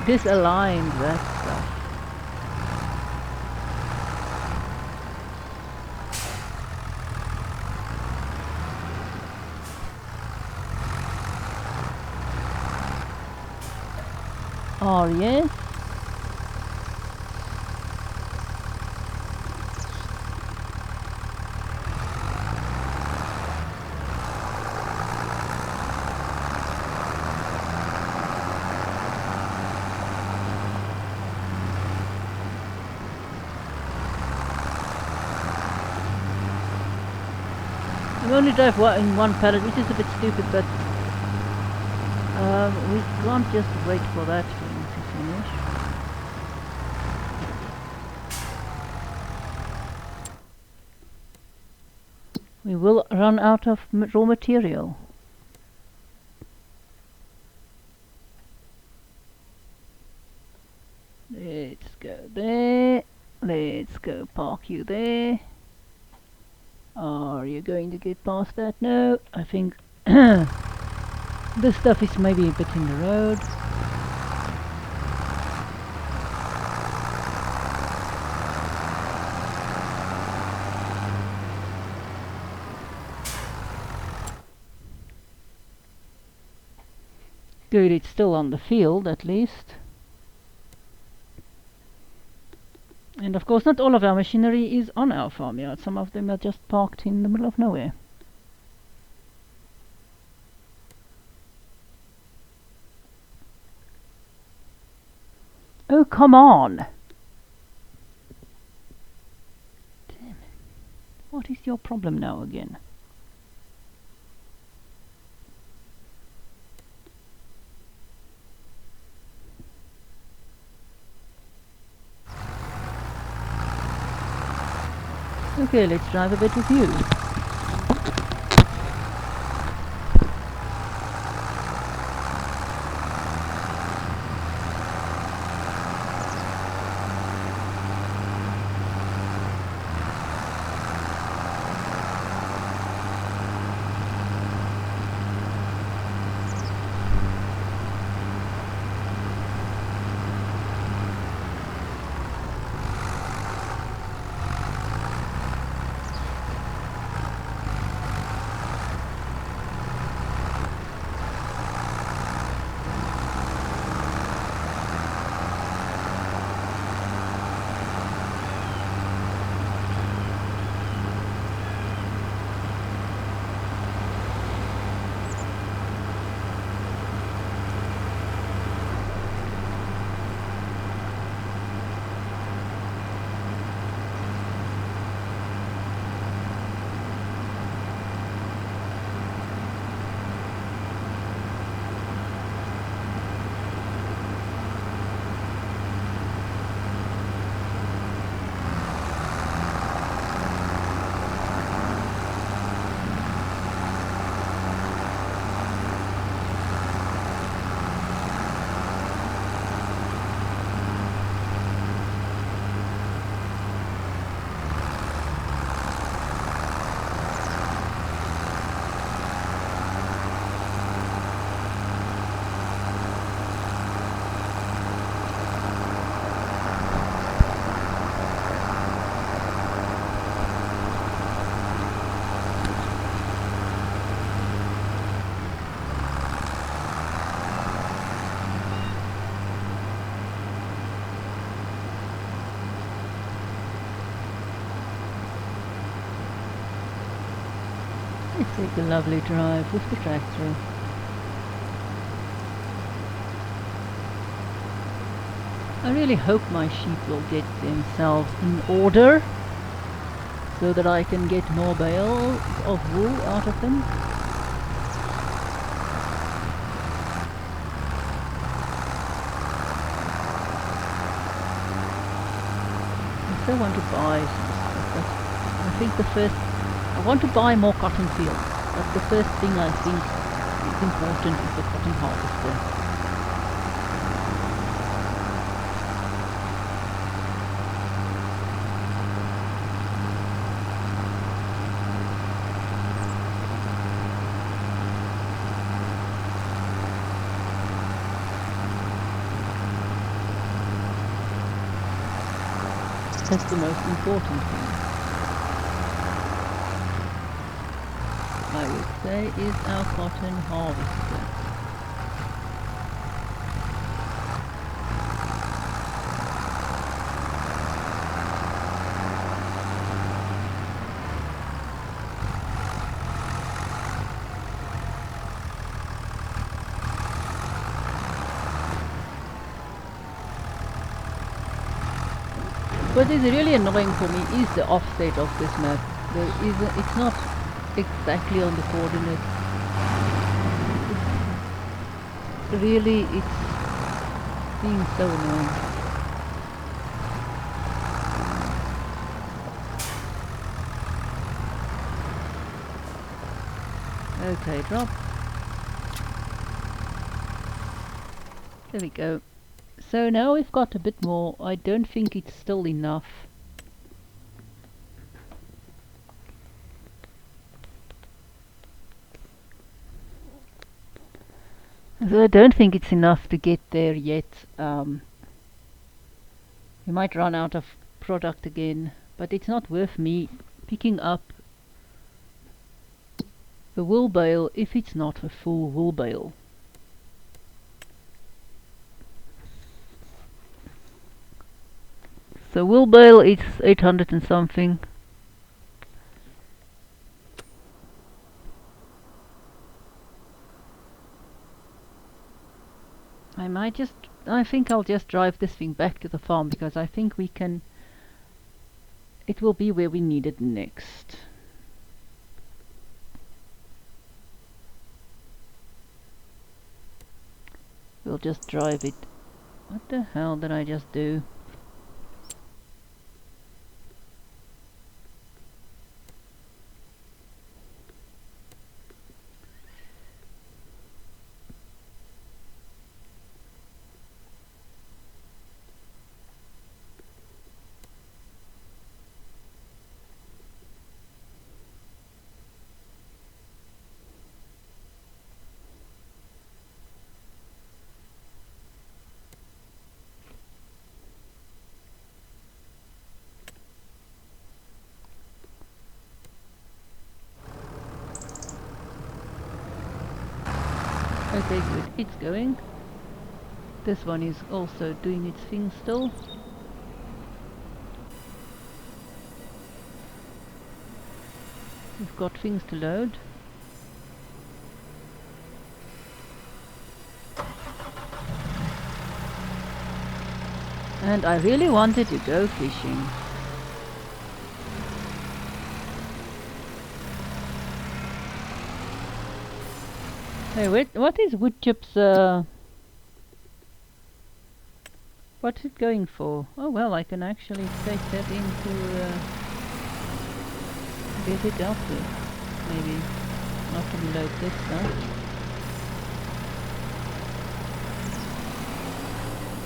disaligned that stuff. Oh, yes. We only drive in one pallet, which is a bit stupid, but we can't just wait for that thing to finish. We will run out of raw material. Let's go there. Let's go park you there. Are you going to get past that? No, I think this stuff is maybe a bit in the road. Good, it's still on the field at least. And of course not all of our machinery is on our farmyard. Some of them are just parked in the middle of nowhere. Oh, come on! Damn it. What is your problem now again? Okay, let's drive a bit with you. It's like a lovely drive with the tractor. I really hope my sheep will get themselves in order so that I can get more bales of wool out of them. I still want to buy some stuff, but I think I want to buy more cotton fields, but the first thing I think is important is the cotton harvester. That's the most important thing, I would say, is our cotton harvester. What is really annoying for me is the offset of this map. exactly on the coordinates. Really, it's being so annoying. Okay, drop. There we go. So now we've got a bit more. I don't think it's still enough. So I don't think it's enough to get there yet. We might run out of product again, but it's not worth me picking up the wool bale if it's not a full wool bale. So wool bale is 800 and something. I think I'll just drive this thing back to the farm because I think we can, it will be where we need it next. We'll just drive it. What the hell did I just do? Okay, good. It's going. This one is also doing its thing still. We've got things to load. And I really wanted to go fishing. Hey, wait, what is wood chips, what's it going for? Oh well, I can actually take that into, get it out with. Maybe not to load this stuff.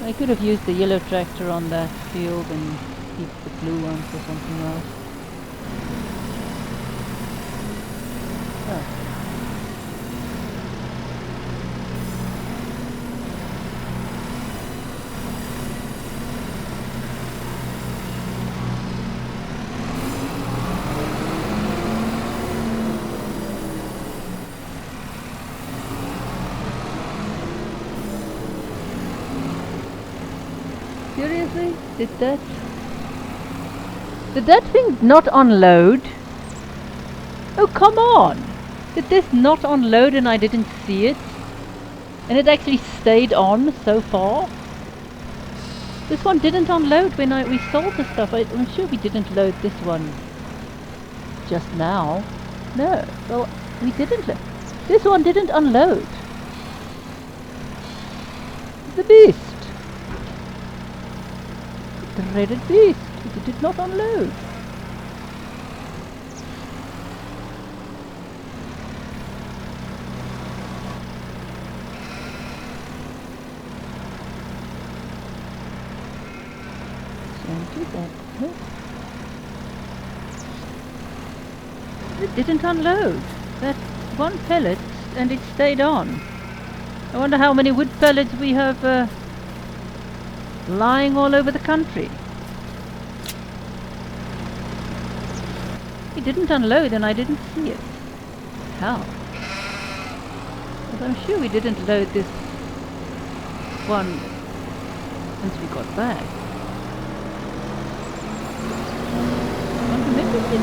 I could have used the yellow tractor on that field and keep the blue one for something else. Oh. Seriously? Did that thing not unload? Oh, come on! Did this not unload and I didn't see it? And it actually stayed on so far? This one didn't unload when we sold the stuff. I'm sure we didn't load this one just now. No, well, we didn't load. This one didn't unload. The beast. The dreaded beast. It did not unload. Don't do that. No. It didn't unload. That one pellet and it stayed on. I wonder how many wood pellets we have lying all over the country. It didn't unload and I didn't see it. How? But I'm sure we didn't load this one since we got back. Can't remember it.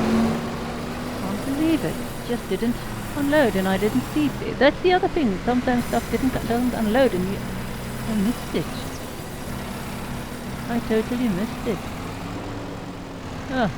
Can't believe it. It just didn't unload and I didn't see it. That's the other thing. Sometimes stuff doesn't unload and I missed it. I totally missed it. Oh.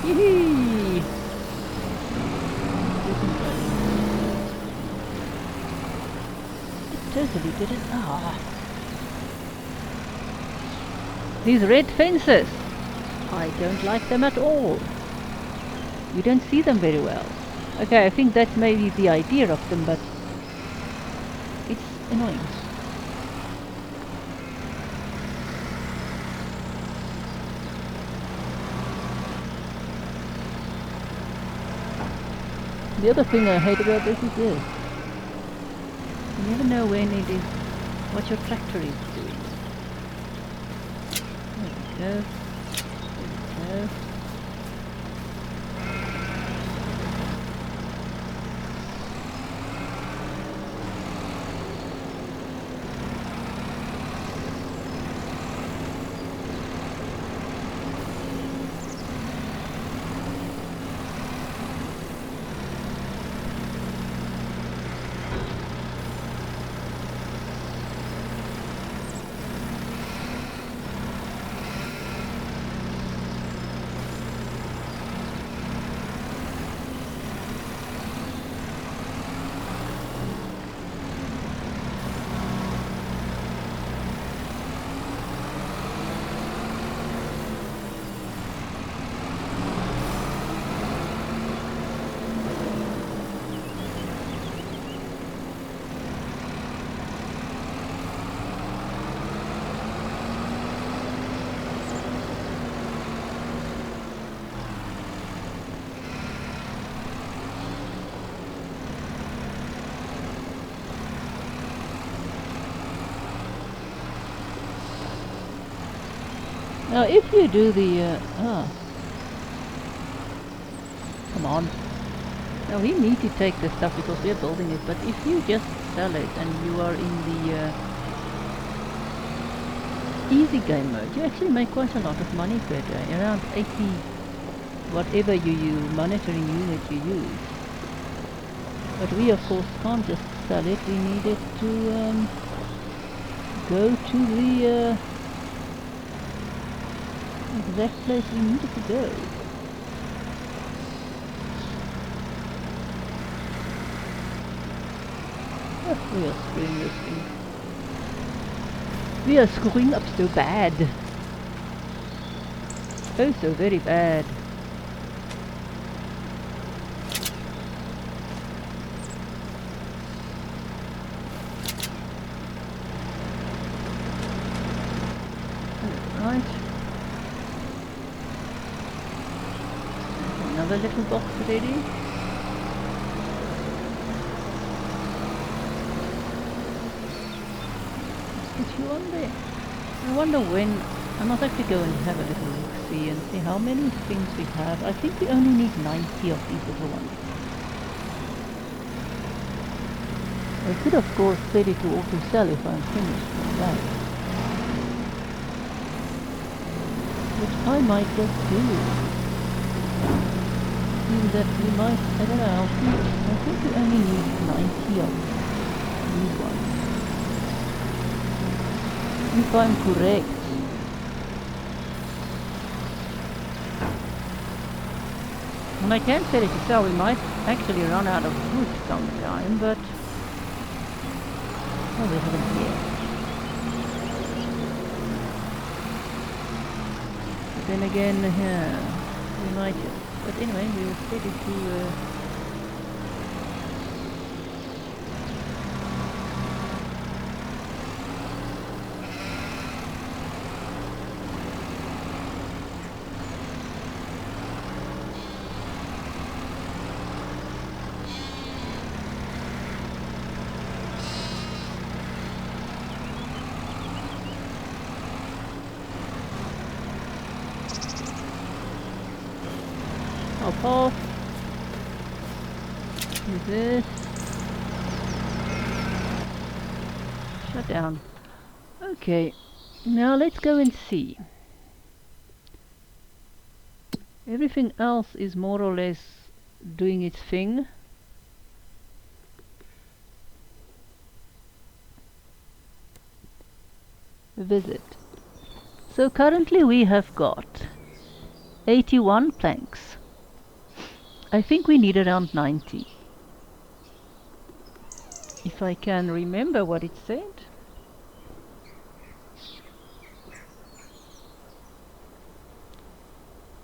Yee! It totally didn't. Ah! These red fences! I don't like them at all. You don't see them very well. Okay, I think that's maybe the idea of them, but it's annoying. The other thing I hate about this is this. You never know when it is, what your tractor is doing. There we go. There we go. Now if you do the, come on. Now we need to take this stuff because we are building it, but if you just sell it and you are in the easy game mode, you actually make quite a lot of money per day, around 80 whatever you use, monitoring unit you use. But we of course can't just sell it, we need it to go to the exact place we need it to go. Oh, we are screwing this thing. We are screwing up so bad. Oh, so very bad. Right. Another little box ready. Put you on there. I wonder when. I must have to go and have a little look-see and see how many things we have. I think we only need 90 of these little ones. I could of course set it to auto-sell if I'm finished with that. Which I might just do. Means that we might, I don't know, I think we only need 90 of these ones. If I'm correct. And I can set it to sell, we might actually run out of wood sometime, but well, we haven't yet. But then again, we might just, but anyway, we will set it to hop off. Do this. Shut down. Okay, now let's go and see. Everything else is more or less doing its thing. Visit. So currently we have got 81 planks. I think we need around 90. If I can remember what it said.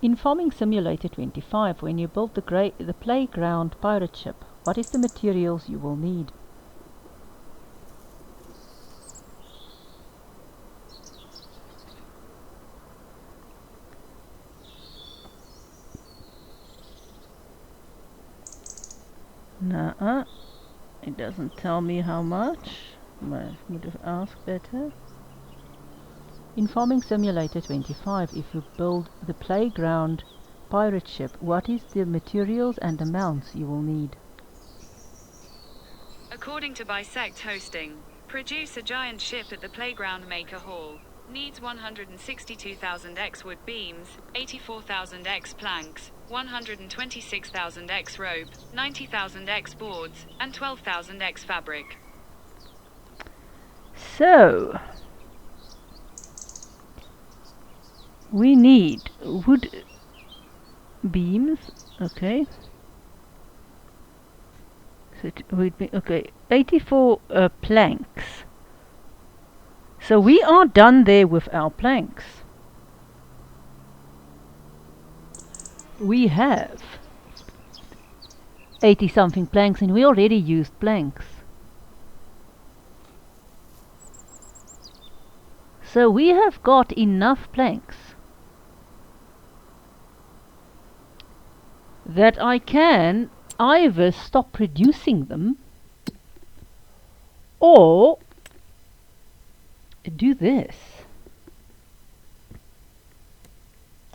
In Farming Simulator 25, when you build the playground pirate ship, what is the materials you will need? Nuh-uh. It doesn't tell me how much. I would have asked better. In Farming Simulator 25, if you build the playground pirate ship, what is the materials and amounts you will need? According to Bisect Hosting, produce a giant ship at the Playground Maker Hall. Needs 162,000 X wood beams, 84,000 X planks, 126,000 X rope, 90,000 X boards, and 12,000 X fabric. So, we need wood beams, okay. So it would be, okay, 84 planks. So we are done there with our planks. We have 80 something planks and we already used planks. So we have got enough planks that I can either stop producing them or do this.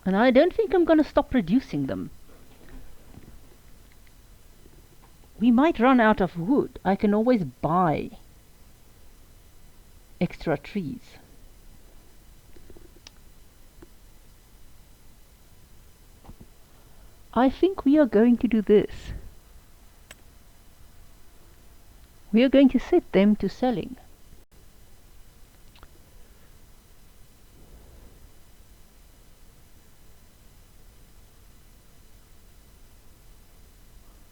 And I don't think I'm going to stop producing them. We might run out of wood. I can always buy extra trees. I think we are going to do this. We are going to set them to selling.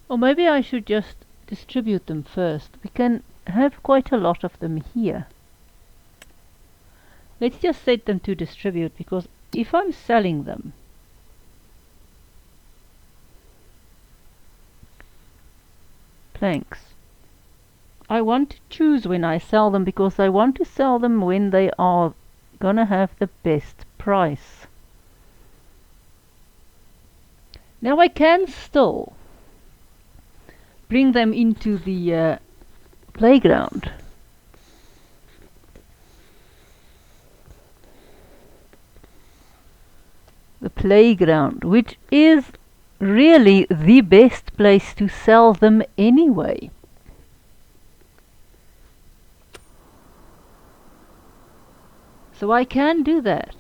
Or maybe I should just distribute them first. We can have quite a lot of them here. Let's just set them to distribute, because if I'm selling them, planks, I want to choose when I sell them, because I want to sell them when they are gonna have the best price. Now I can still bring them into the playground. The playground, which is really the best place to sell them anyway. So I can do that.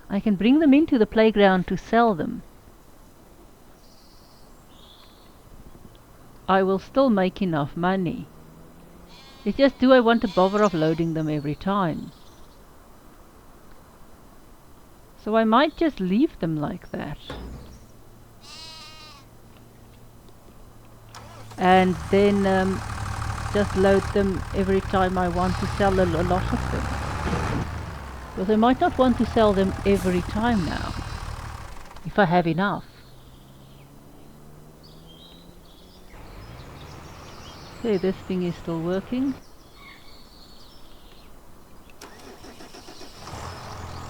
I can bring them into the playground to sell them. I will still make enough money. It's just, do I want to bother offloading them every time? So I might just leave them like that. And then just load them every time I want to sell a lot of them. Because I might not want to sell them every time now, if I have enough. Okay, this thing is still working.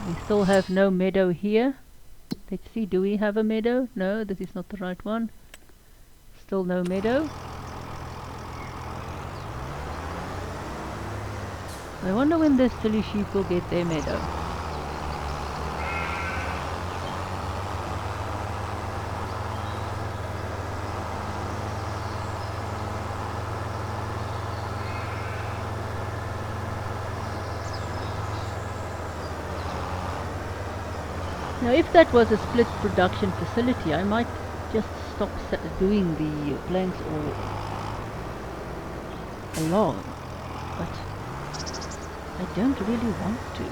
We still have no meadow here. Let's see, do we have a meadow? No, this is not the right one. Still no meadow. I wonder when this silly sheep will get their meadow. Now if that was a split production facility, I might just stop doing the planks all along, but I don't really want to.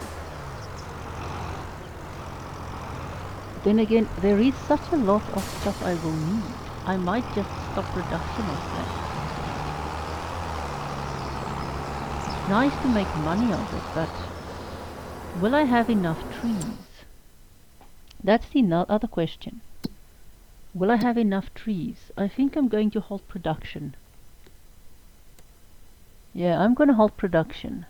Then again, there is such a lot of stuff I will need. I might just stop production of that. It's nice to make money of it, but will I have enough trees? That's the other question. Will I have enough trees? I think I'm going to halt production. Yeah, I'm going to halt production.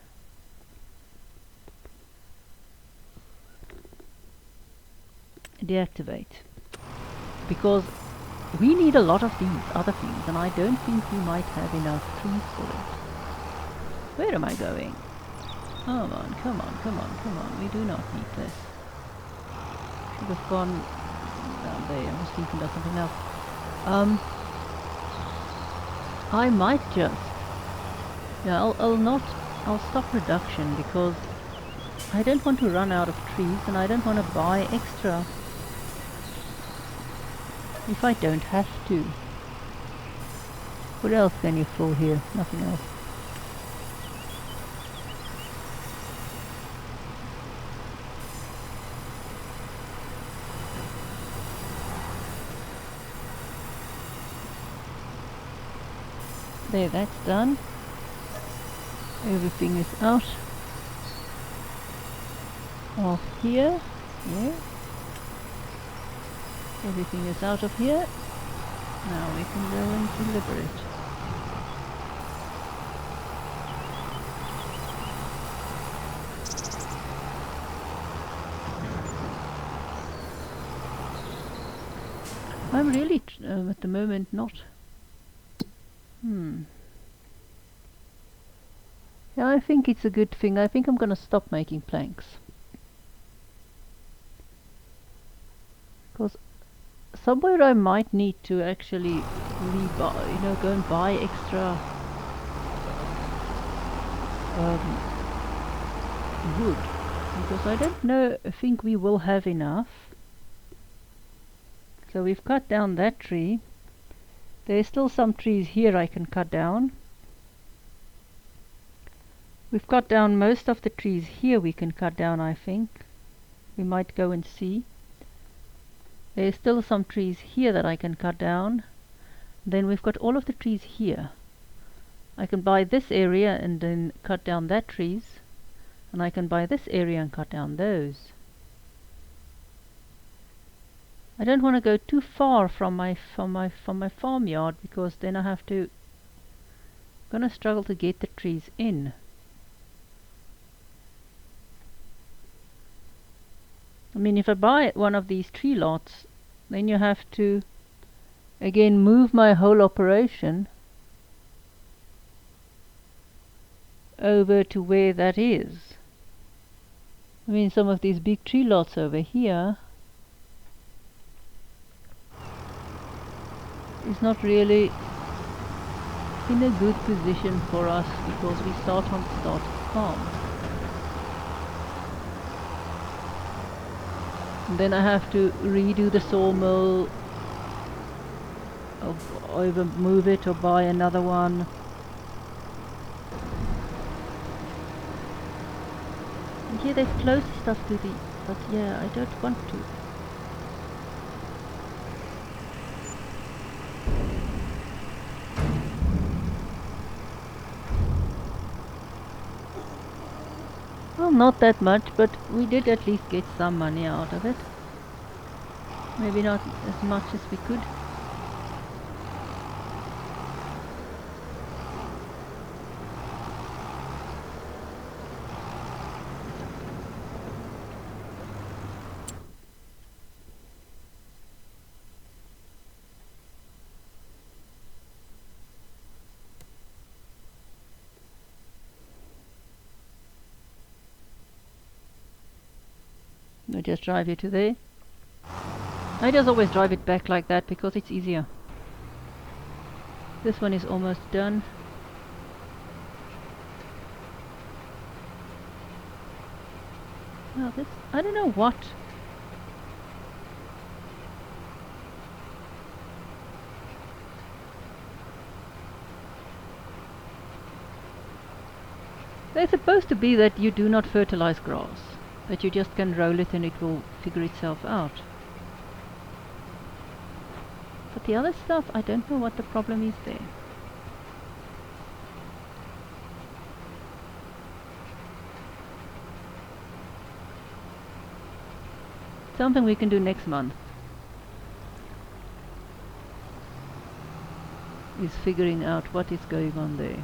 Deactivate. Because we need a lot of these other things, and I don't think we might have enough trees for it. Where am I going? Come on, come on, come on, come on. We do not need this. Should have gone down there. I was thinking about something else. I might just... Yeah, I'll stop production because I don't want to run out of trees, and I don't want to buy extra if I don't have to. What else can you pull here? Nothing else. There, that's done. Everything is out of here. Yeah. Everything is out of here. Now we can go and deliver it. I'm really at the moment not... Yeah, I think it's a good thing. I think I'm gonna stop making planks. Because somewhere I might need to actually go and buy extra wood. Because I don't think we will have enough. So we've cut down that tree. There's still some trees here I can cut down. We've cut down most of the trees here we can cut down, I think. We might go and see. There's still some trees here that I can cut down. Then we've got all of the trees here. I can buy this area and then cut down that trees. And I can buy this area and cut down those. I don't want to go too far from my farmyard, because then I have to... gonna struggle to get the trees in. I mean, if I buy one of these tree lots, then you have to again move my whole operation over to where that is. I mean, some of these big tree lots over here is not really in a good position for us, because we start farm. And then I have to redo the sawmill, or either move it or buy another one. And here they've closed stuff to the... but yeah, I don't want to. Well, not that much, but we did at least get some money out of it. Maybe not as much as we could. I just drive you to there. I just always drive it back like that because it's easier. This one is almost done. Well, this... I don't know what. They're supposed to be that you do not fertilize grass. That you just can roll it and it will figure itself out. the other stuff, I don't know what the problem is there. Something we can do next month is figuring out what is going on there.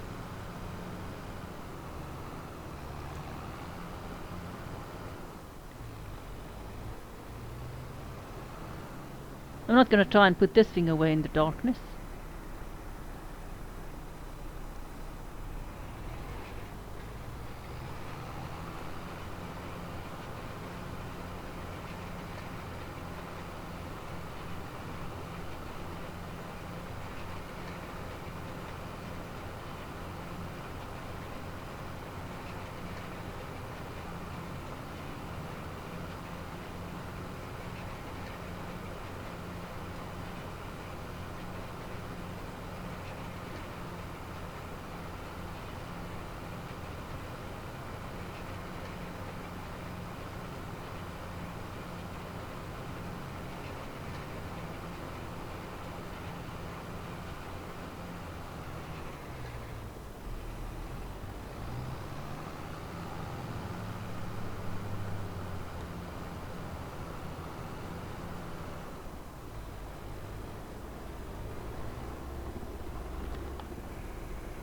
I'm not going to try and put this thing away in the darkness.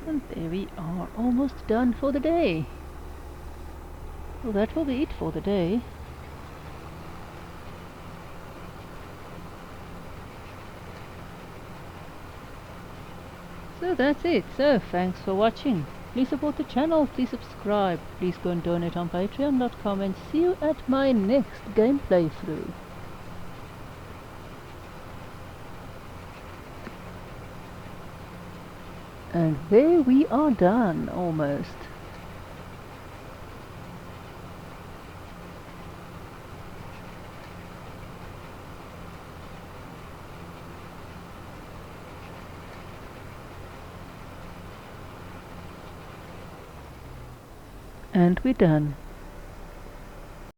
And there we are, almost done for the day. Well, that will be it for the day. So that's it. So thanks for watching. Please support the channel, please subscribe, please go and donate on patreon.com, and see you at my next game playthrough. And there we are done, almost. And we're done.